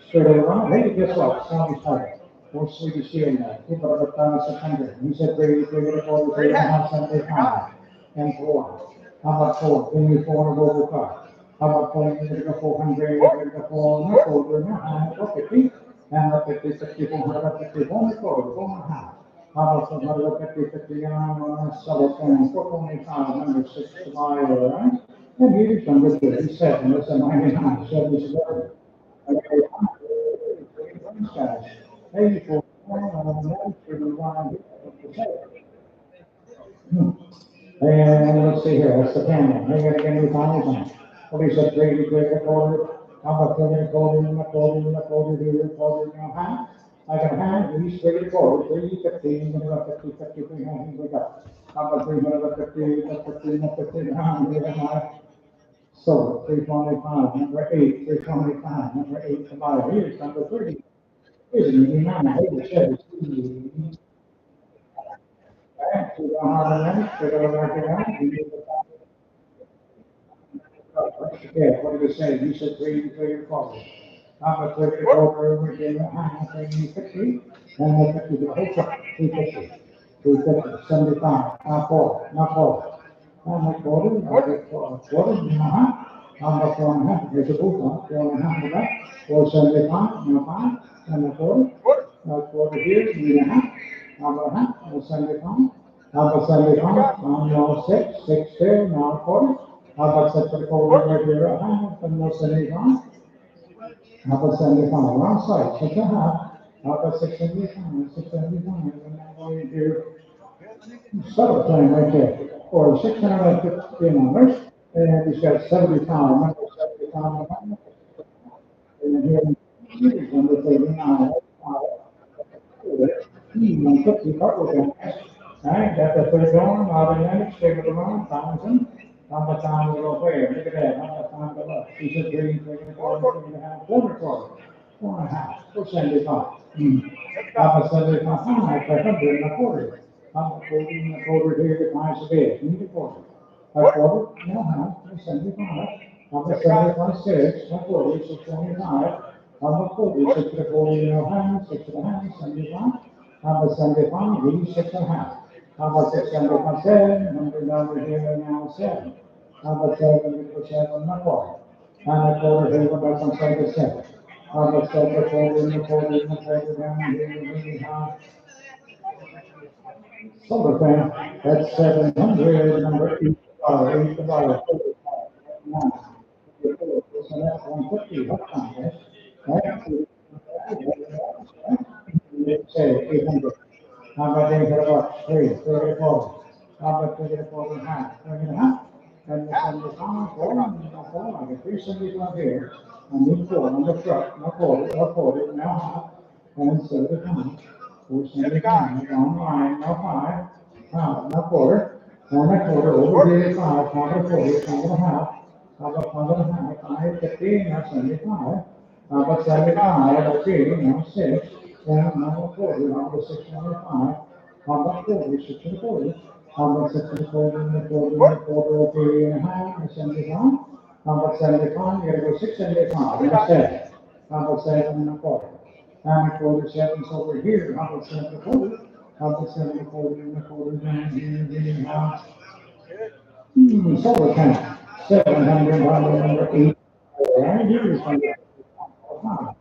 Straight around. Hey, guess what? Sound tight. We're Swedish here now. People are about 600. You said 3, 3, 4, 3 and a half, 75. And 4. How about 4? Give me 4 and over 5. How about 4? You're going to go 400, you're going to go 4 and a quarter and a half, or 50. And 50, 50, 450, 1 and a quarter, 1 and a half. How about 450, 50, and I'm going to sell it for 425, number 6 to buy, all right? And here's number 37, that's a 99, 77. Okay. Hey, for and let's see here, that's the camera. They're going to give me 1,000. What is that, 3, 3 and a quarter? How about 3 and a quarter, and a quarter, and a quarter, here, a quarter, and a half? I got a half, these 3 and a quarter, 3, 50, and then about 50, 50, 3, and we got. How about 350, 50, 50, and a half, here, and a half? So, 325, number 8, 325, number 8 to buy. Here's number 30. Here's an 89, here's a Chevy. Okay, so you don't have a minute, so go back around. Yeah, what did it say? You said 3 and 3 and 4. How about 3 and 4 over again, 350, and then 50 to the whole truck, 350, 350, 75, not 4, not 4. And a quarter, quarter, and a half. How about 4 and a half? There's a boot on, 4 and a half of that. 475, no 5, and a quarter. A quarter here, 3 and a half. How about a half? 75. How about 75? No 6, 6 there, now a quarter. How about set for the quarter right here at half, and no 75? How about 75? Wrong side, 6.5. How about 675? 675, and I'm going to settle time right there. For $650, and he's got 75, remember 75, and here, he's undertaking, 150 cartwheels on that. Alright, got the third going, automatic, stay with the run, Thompson. How much time to go there? Look at that, how much time to look? She said 3.25, 4.25, 4.5, 4.75. How much 75 pounds, I cut 100 and a quarter. How much 40 and a quarter here, nice it is, need a quarter. A quarter, no, half, 75. How much 75, 6, a quarter, 6.25. How much 40, 6 to 40, no half, 6 and a half, 75. How about 75, 86.5. How about 675, 7, $100 here now, 7. How about 7, for 7 and a quarter? And a quarter here, about some 77. How about 7, a quarter, and a quarter, and a quarter down here, really high. Solar fan, that's 700, number 8, $8. So that's 150, right? Say 800. How about they get about 3, 3 How about 3 and a half, 3.5? And the 75, 4, I get 375 here. I need 4 on the truck, no 40, no half, and 75. 475, online, no 5, no quarter, and a quarter, over here, 5, 40, 5.5. How about 5.5, 550, no 75. How about 75, okay, no 6. And now 40, number 625. How about 40, 6 and a quarter? How about 6 and a quarter, and a quarter, and a quarter, 3.5, and 75? How about 75? You gotta go 675, and 7. How about 7 and a quarter? And a quarter, 7's over here. How about 7 and a quarter? How about 7 and a quarter, and a quarter down here, getting out? Solar panel, 700, number 8. Right here is number 5.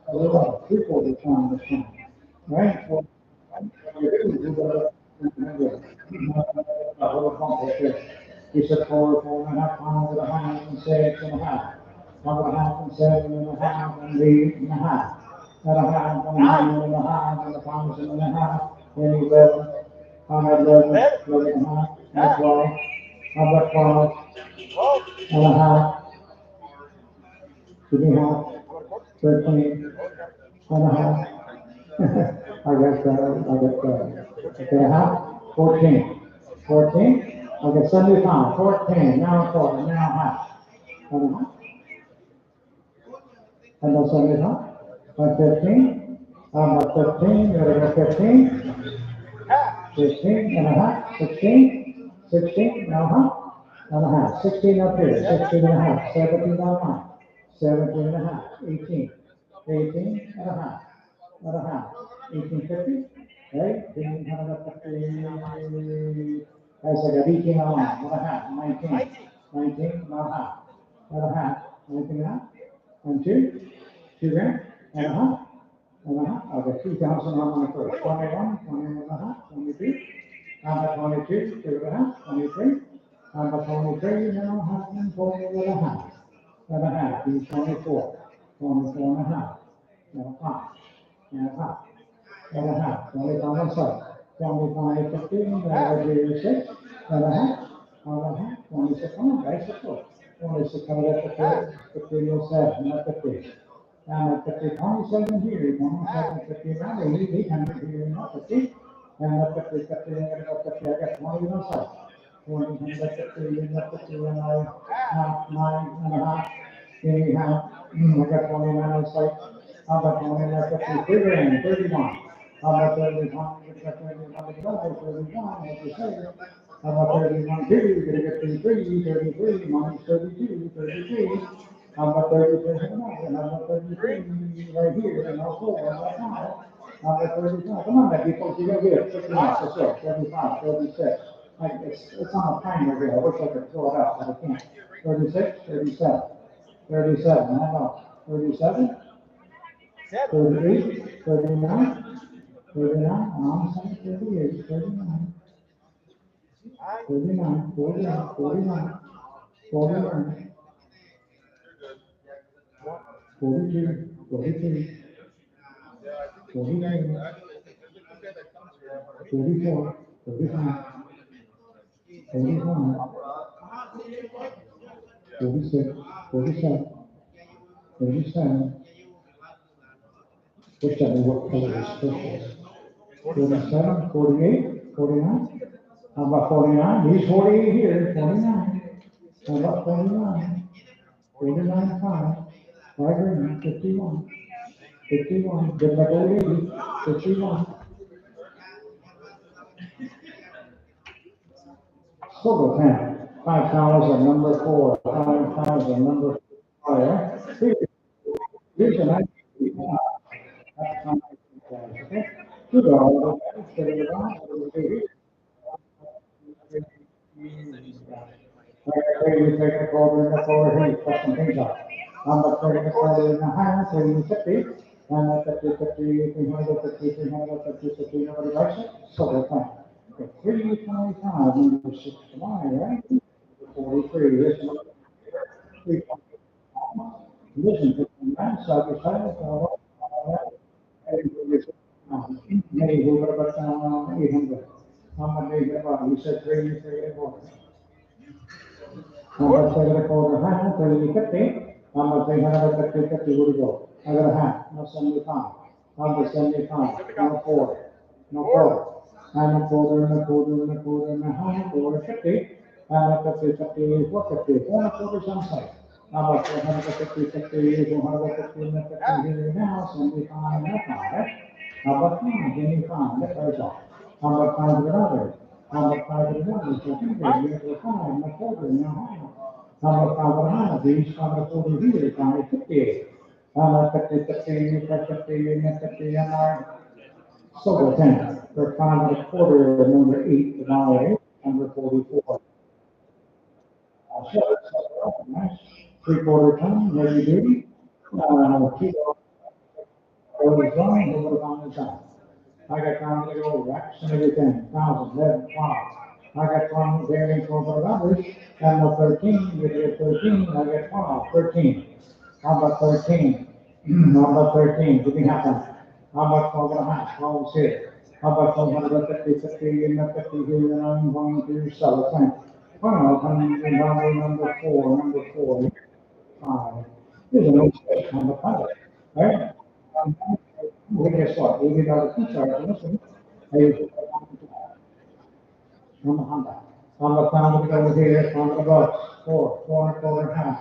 A little 3/4 time this time, right? Well, he said 4.5 pounds and a half, and 6.5. 1.5 and 7.5, and 8.5. And a half, and a half, and a half, and a pound and a half, and 11. How about 11.5, and 12. How about 12 and a half, 2.5, 13 and a half. Okay, a half, 14. 14, okay, 75, 14, now a quarter, now half. And a half, and then 75, and 15, about 15, you gotta go 15, 15 and a half, 16, 16 and a half, 16 up here, 16 and a half, 17 down line, 17 and a half, 18, 18 and a half, and a half, 1850, right? 1850, that's like a 18 and a half, and a half, 19, 19 and a half, and a half, 19 and a half, and 2 grand, and a half, and a half, okay, 2,000 on my first, 21, 21 and a half, 22, and a 22, 2.5, 23, and a 23, now half, and 20 and a half, and a half, 24, 24 and a half, and a half, and a half, and a half, 25 and 7, 25, 15, that would be 6, and a half, and a half, 26 on, that's a 4, 26 on that, 15 and 7, not 50. And 50, 27 here, 27, 50, around 800 here, not 50. And 50, 50, I got 50, I got 20 on site. 20, 50, and 50, and I half, 9 and a half, anyhow, I got 29 on site. How about 29, 50, 30, 31. How about 31, 31, what you say? How about 31, 2, you're gonna get 33, 33, minus 32, 33. How about 33, how about 33, right here, and also, right now. How about 35, come on, baby, folks, you gotta get it, 69, 35, 36. Like, it's on a timer here, I wish I could throw it out, but I can't. 36, 37, 37, how about 37? 38, 39, 39, I'm saying 38, 39, 39, 49, 49, 41, 42, 43, 43, 44, 45, 45, 46, 47, 37. Which tell me what color this fish is. 47, 48, 49. How about 49? He's 48 here, 49. How about 49? 49, 5. 5 green, 51. 51, good luck old lady, 51. Silver pen, 5,000, number 4, 5,000, number 5. Here's an idea. That's not okay. $2, get it around, you take a quarter and a quarter, hey, cut some things up. I'm a quarter and a half, so you 50, and a 50, 50, 300, 50, 300, 50, 50, nobody likes it, so they're fine. Okay, 325, number 6 tomorrow, right? 43, this one, 325. Listen to that, side to side, maybe we would have got 800. How much do you get about? You said 3, you said 4. Number 7 a quarter half, 30, 50. Number 350, 50 would go. I got a half, no 75. Number 75, no 4, no 4. And a quarter and a quarter and a quarter and a half, quarter 50. And a 50, 50, 450. 4 and a quarter someplace. Number 450, 50, 450, and 50 here now, 75, and 5. Number 5, give me 5, that's very all. Number 5 with others. Number 5 with others, so 100, you have 5, and a quarter, and a half. Number 5 with others, these number 40 here, number 58. Number 50, 50, 50, and 50, and silver 10. For 5 and a quarter, number 8, tomorrow, number 44. Nice. 3/4 ton, heavy duty. 2 hours long, a little on the time. I got time to go racks and everything, 1,000, 11, 12. I got 12 varying for others, and the 13, you get 13, I get 12, 13. How about 13? How about 13? Give me half that. How about 12 and a half? 12 is here. How about 1250, 50, and the 50 here, and I'm going to sell it. Thank you. Well, number 4, number 4, 5. Here's an old fish, number 5, right? Well, guess what? $80 pizza, listen. I use it on the Honda. On the pound over here, on the bucks, 4 and a quarter half.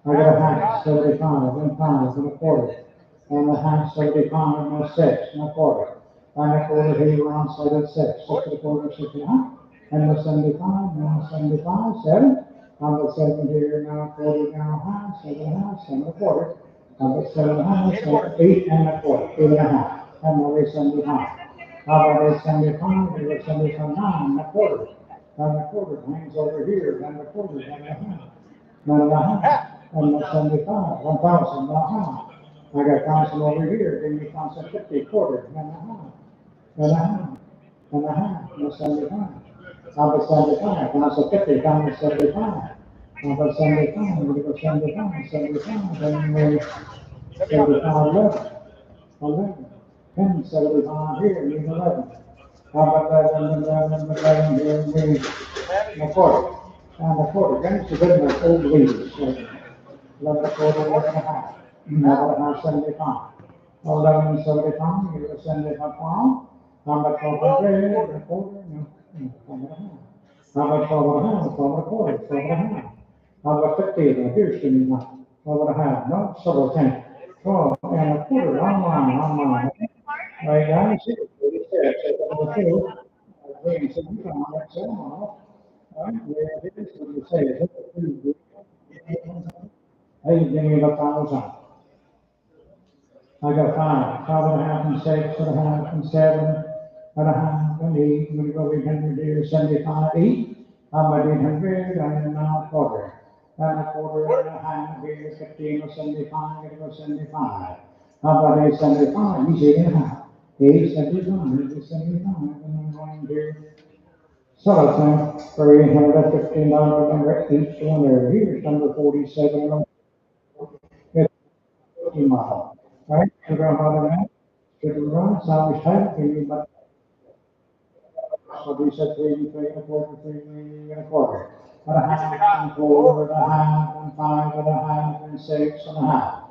I got a half, 75, and 5 and a quarter. And a half, 75, and a 6 and a quarter. And a quarter here on side of 6, 6 and a quarter, 6 and a half. And the 75, now 75, 7. On the 7 here, now quarter, now half, 7 and a half, 7 and a quarter. On the 7 and a half, 7, 8 and a quarter, 8 and a half. And the 75. How about 75, the 75, 9 and a quarter. And a quarter hangs over here, and a quarter, and a half. 9 and a half. And the 75, 1,000 and a half. I got 1,000 over here, then you 1,050, quarter, and a half. And a half. And a half, and the 75. Number 75, 1,050, 1,075. Number 75, we're going to go 75, 75, then we 75, 11, 11. 10, 75 here, and 11. How about 11, 11 here, and a quarter. And a quarter, then it's a good one, old ladies. 11 a quarter, 11 and a half. 11 and a half, 75. 11, 75, you're going to 75, 12. Number 12, a quarter, no. How about 12 and a half, 12 and a quarter, 12 and a half. How about 50, here's the new 12 and a half, no, so 10. 12 and a quarter, online. Right, guys, what it says, number 2. Wait, so we can that's all. Right, where it is, what it says, hey, give me about 1,000. I got 5 and a half, and 6 and a half, and 7 and a half, and 8. I'm going to go 800 here, 75, 8. I'm at 800, and now a quarter. And a quarter and a half here, 15 or 75, I'm going to go 75. How about 875? He's 8 and a half. 875, 875, and I'm going to Cellophane for $815, number 18 there. Here's number 47. It's 50 mile. Right? Figure out how to match. Should we run? Salvage type. Give me about. So we said three and a quarter, three and a quarter. And a half, and four, and a half, and five, and a half, and six, and a half.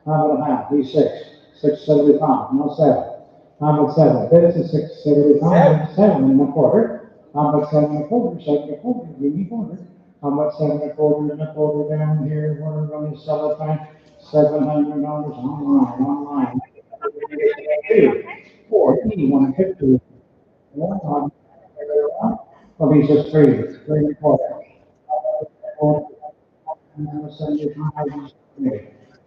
How about a half? He's six. 675. No seven. How about seven? This is 675. Seven and a quarter. How about seven and a quarter? Seven and a quarter. Give me a quarter. How about seven and a quarter and a quarter down here? We're going to sell it by $700 online. Four, 150. Well, these are three and a quarter.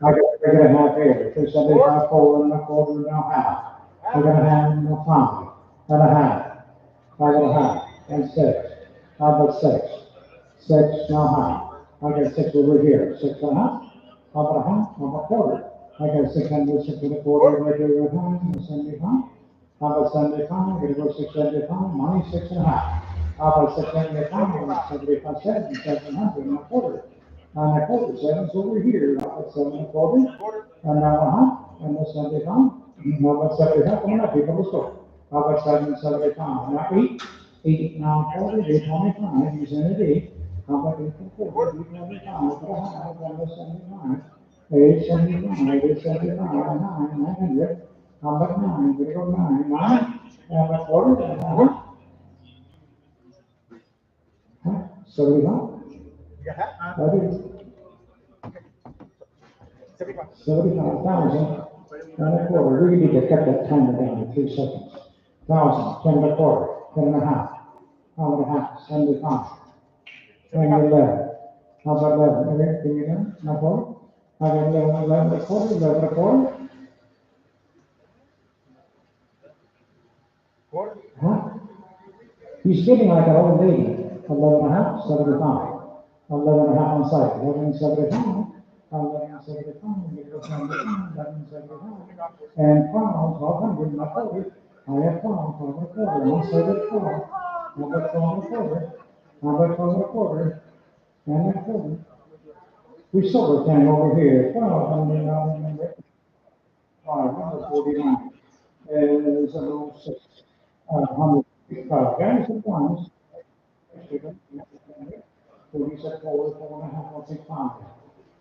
I got three and a half here, 275, four and a quarter, now half. I got a half, no five, and a half, five and a half, and six. How about six? Six, now half. I got six over here, six and a half. How about a half? How about a quarter? I got 600, six and a quarter, right here at home, 75. How about 75? Gonna go 675, money, six and a half. How about 675? 75, seven hundred and a quarter. And a quarter, seven's over here. How about seven and a quarter? And now a half, and the 75. How about 75? Come on up, people, let's go. How about 775? Now eight, eight, now quarter, 825. He's in at eight. How about eight and quarter? 825. Put a half, and the 75. 875, 875, nine, 900. How about nine? Gonna go nine, nine. How about quarter? Huh? 75. That is 75,000 and a quarter. We need to cut that timer down to 3 seconds. 1,000, 10 and a quarter, 10 and a half. How about a half? 75. 10 and 11. How about 11? Okay, can you know? No quarter? How about 11, 11 and a quarter, 11 and a quarter? Huh? He's getting like an old lady. 11 and a half, 75. 11 and a half on site. 11 and 75. 11 and 75. 11 and 75. And 1200, my quarter. I have 12 and a quarter. On site at 12. How about 12 and a quarter? How about 12 and a quarter? And a quarter. We sold a thing over here. 1200, number 549. There's a little 600. Guys, it was. So he said four, four and a half, I'll take five.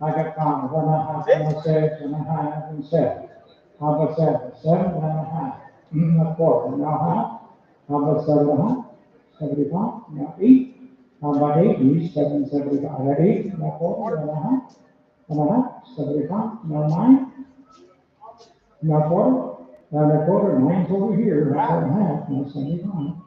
I got five, one and a half, and a six, and a half, and seven. How about seven? Seven and a half. A quarter, now half. How about seven and a half? 75. Now eight. How about eight? He's 775. At eight, now quarter, and a half. And a half, 75. Now nine. Now quarter. Now a quarter, nine's over here. Now four and a half. Now 75.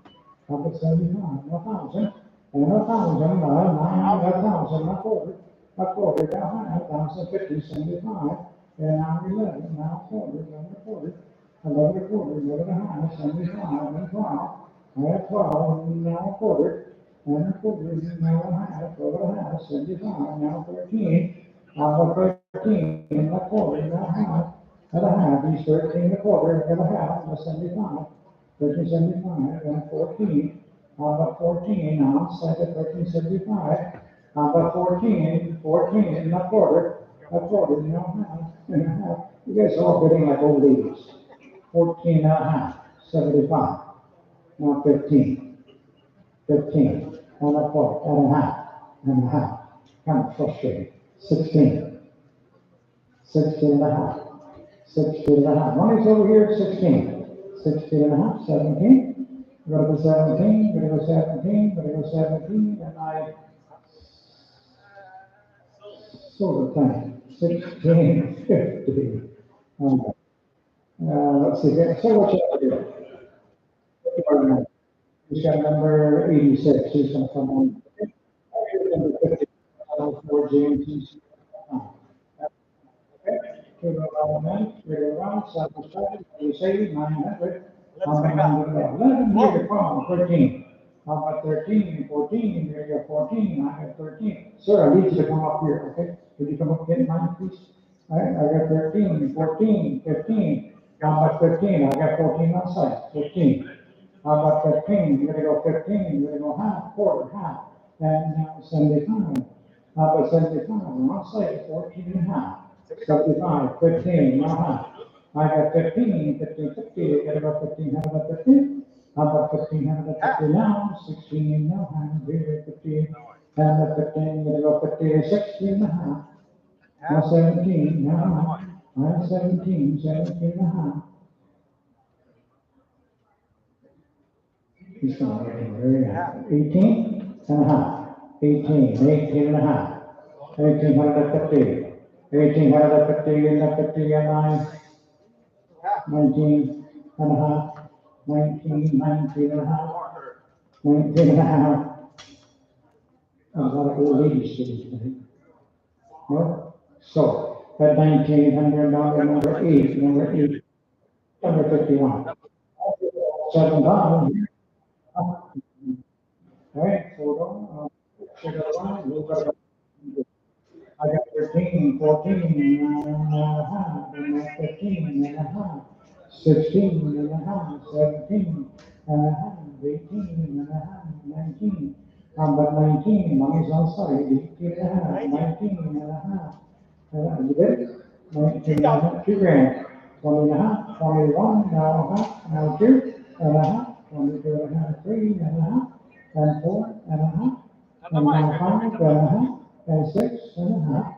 How about 75? Now 1,000. And a 1,000, nine, a 1,000, a quarter, down high, 1,050, 75, and now 11, now quarter, 11 a quarter, 11 a quarter, 11 a half, 75, and 12, and 12, now a quarter, and a quarter, now a half, 12 and a half, 75, now 13, now 13, and a quarter, now half, and a half, he's 13 a quarter, and a half, and 75, 13, 75, and 14. How about 14? Now I'm set at 1375. How about 14? 14 and a quarter. A quarter, now half. You guys are all getting like old ladies. 14 and a half. 75. Now 15. 15. And a quarter. And a half. And a half. Kind of frustrating. 16. 16 and a half. 16 and a half. Money's over here at 16. 16 and a half. 17. Go to 17, go to 17, go to 17, and I sold the thing. 16, 50. Let's see, so what you have to do? He's got number 86, he's going to come on. Number 50, for James. Okay, we go around that, we go around, 7, we say 900. How about 11? Here, come on, 13. How about 13, 14? Here you go, 14. I got 13. Sir, I need you to come up here, okay? Could you come up and get mine, please? All right, I got 13, 14, 15. How about 15? I got 14 on site. 15. How about 15? You're gonna go 15, you're gonna go half, quarter, half, and now 75. How about 75? I'll say 14 and a half. 75, 15, now half. I got 15, 15, 50, you gotta go 15, how about 15? How about 15, how about 50 now? 16, now half, 15, how about 15, you're gonna go 50, 16 and a half. Now 17, now half. I'm 17, 17 and a half. He's going very half. 18 and a half. 18, 18 and a half. 1850. 1850 and 50 and 9. 19 and a half. 19, 19 and a half. 19 and a half. A lot of old ladies sitting there. No? So, at 1900, number 8, number 51. 7,000. All right, hold on. Check it out. I got 13, 14 and a half, and then 15 and a half, 16 and a half, 17 and a half, 18 and a half, 19. But 19, money's on side, 18 and a half, 19 and a half. You get it? 19 and a half, 2 grand. 20 and a half, 21, now a half, now 2 and a half, 22 and a half, 3 and a half, and 4 and a half, and now 5 and a half, and 6 and a half,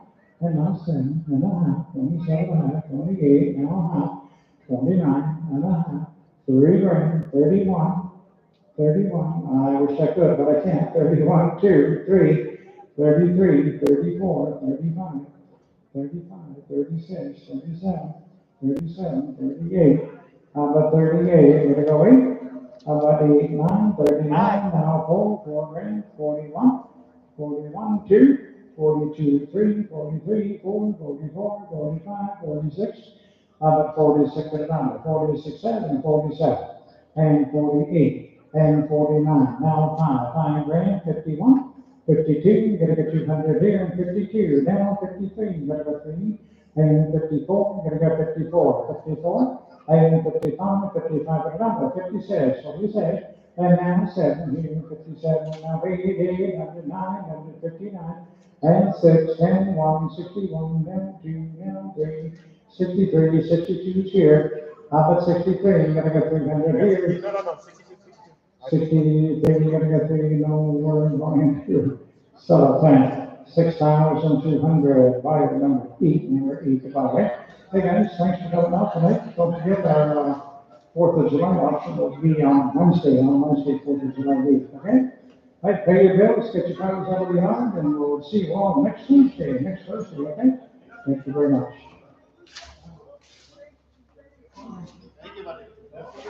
and now 7 and a half, 27 and a half, 28 and a half, 29 and a half, 3 grand, 31, 31, I wish I could, but I can't, 31, 2, 3, 33, 34, 35, 35, 36, 37, 37, 38. How about 38? We're gonna go 8. How about 8, 9, 39, now 4 grand, 41, 41, 2, 42, 3, 43, 4, 44, 45, 46. How about 46 and another? 46, 7, 47, and 48, and 49. Now 5 grand, 51. 52, you gotta get 200 here, and 52, now 53, you gotta go 3, and 54, you gotta go 54, 54, and 55, 55, and number, 56, what do you say? And now 7 here, 57, now 88, 109, 159, and 6, and 1, 61, now 2, now 3, 63, 62 is here. How about 63, you gotta go 300 here. No, 63, you gotta go 3, no, we're going to sell a plant. 6,200, buy the number 8, number 8 to buy it. Hey guys, thanks for coming out tonight. Don't forget our 4th of July auction will be on Wednesday, 4th of July week, okay? All right, pay your bills, get your titles out of the yard, and we'll see you all next Tuesday, next Thursday, okay? Thank you very much.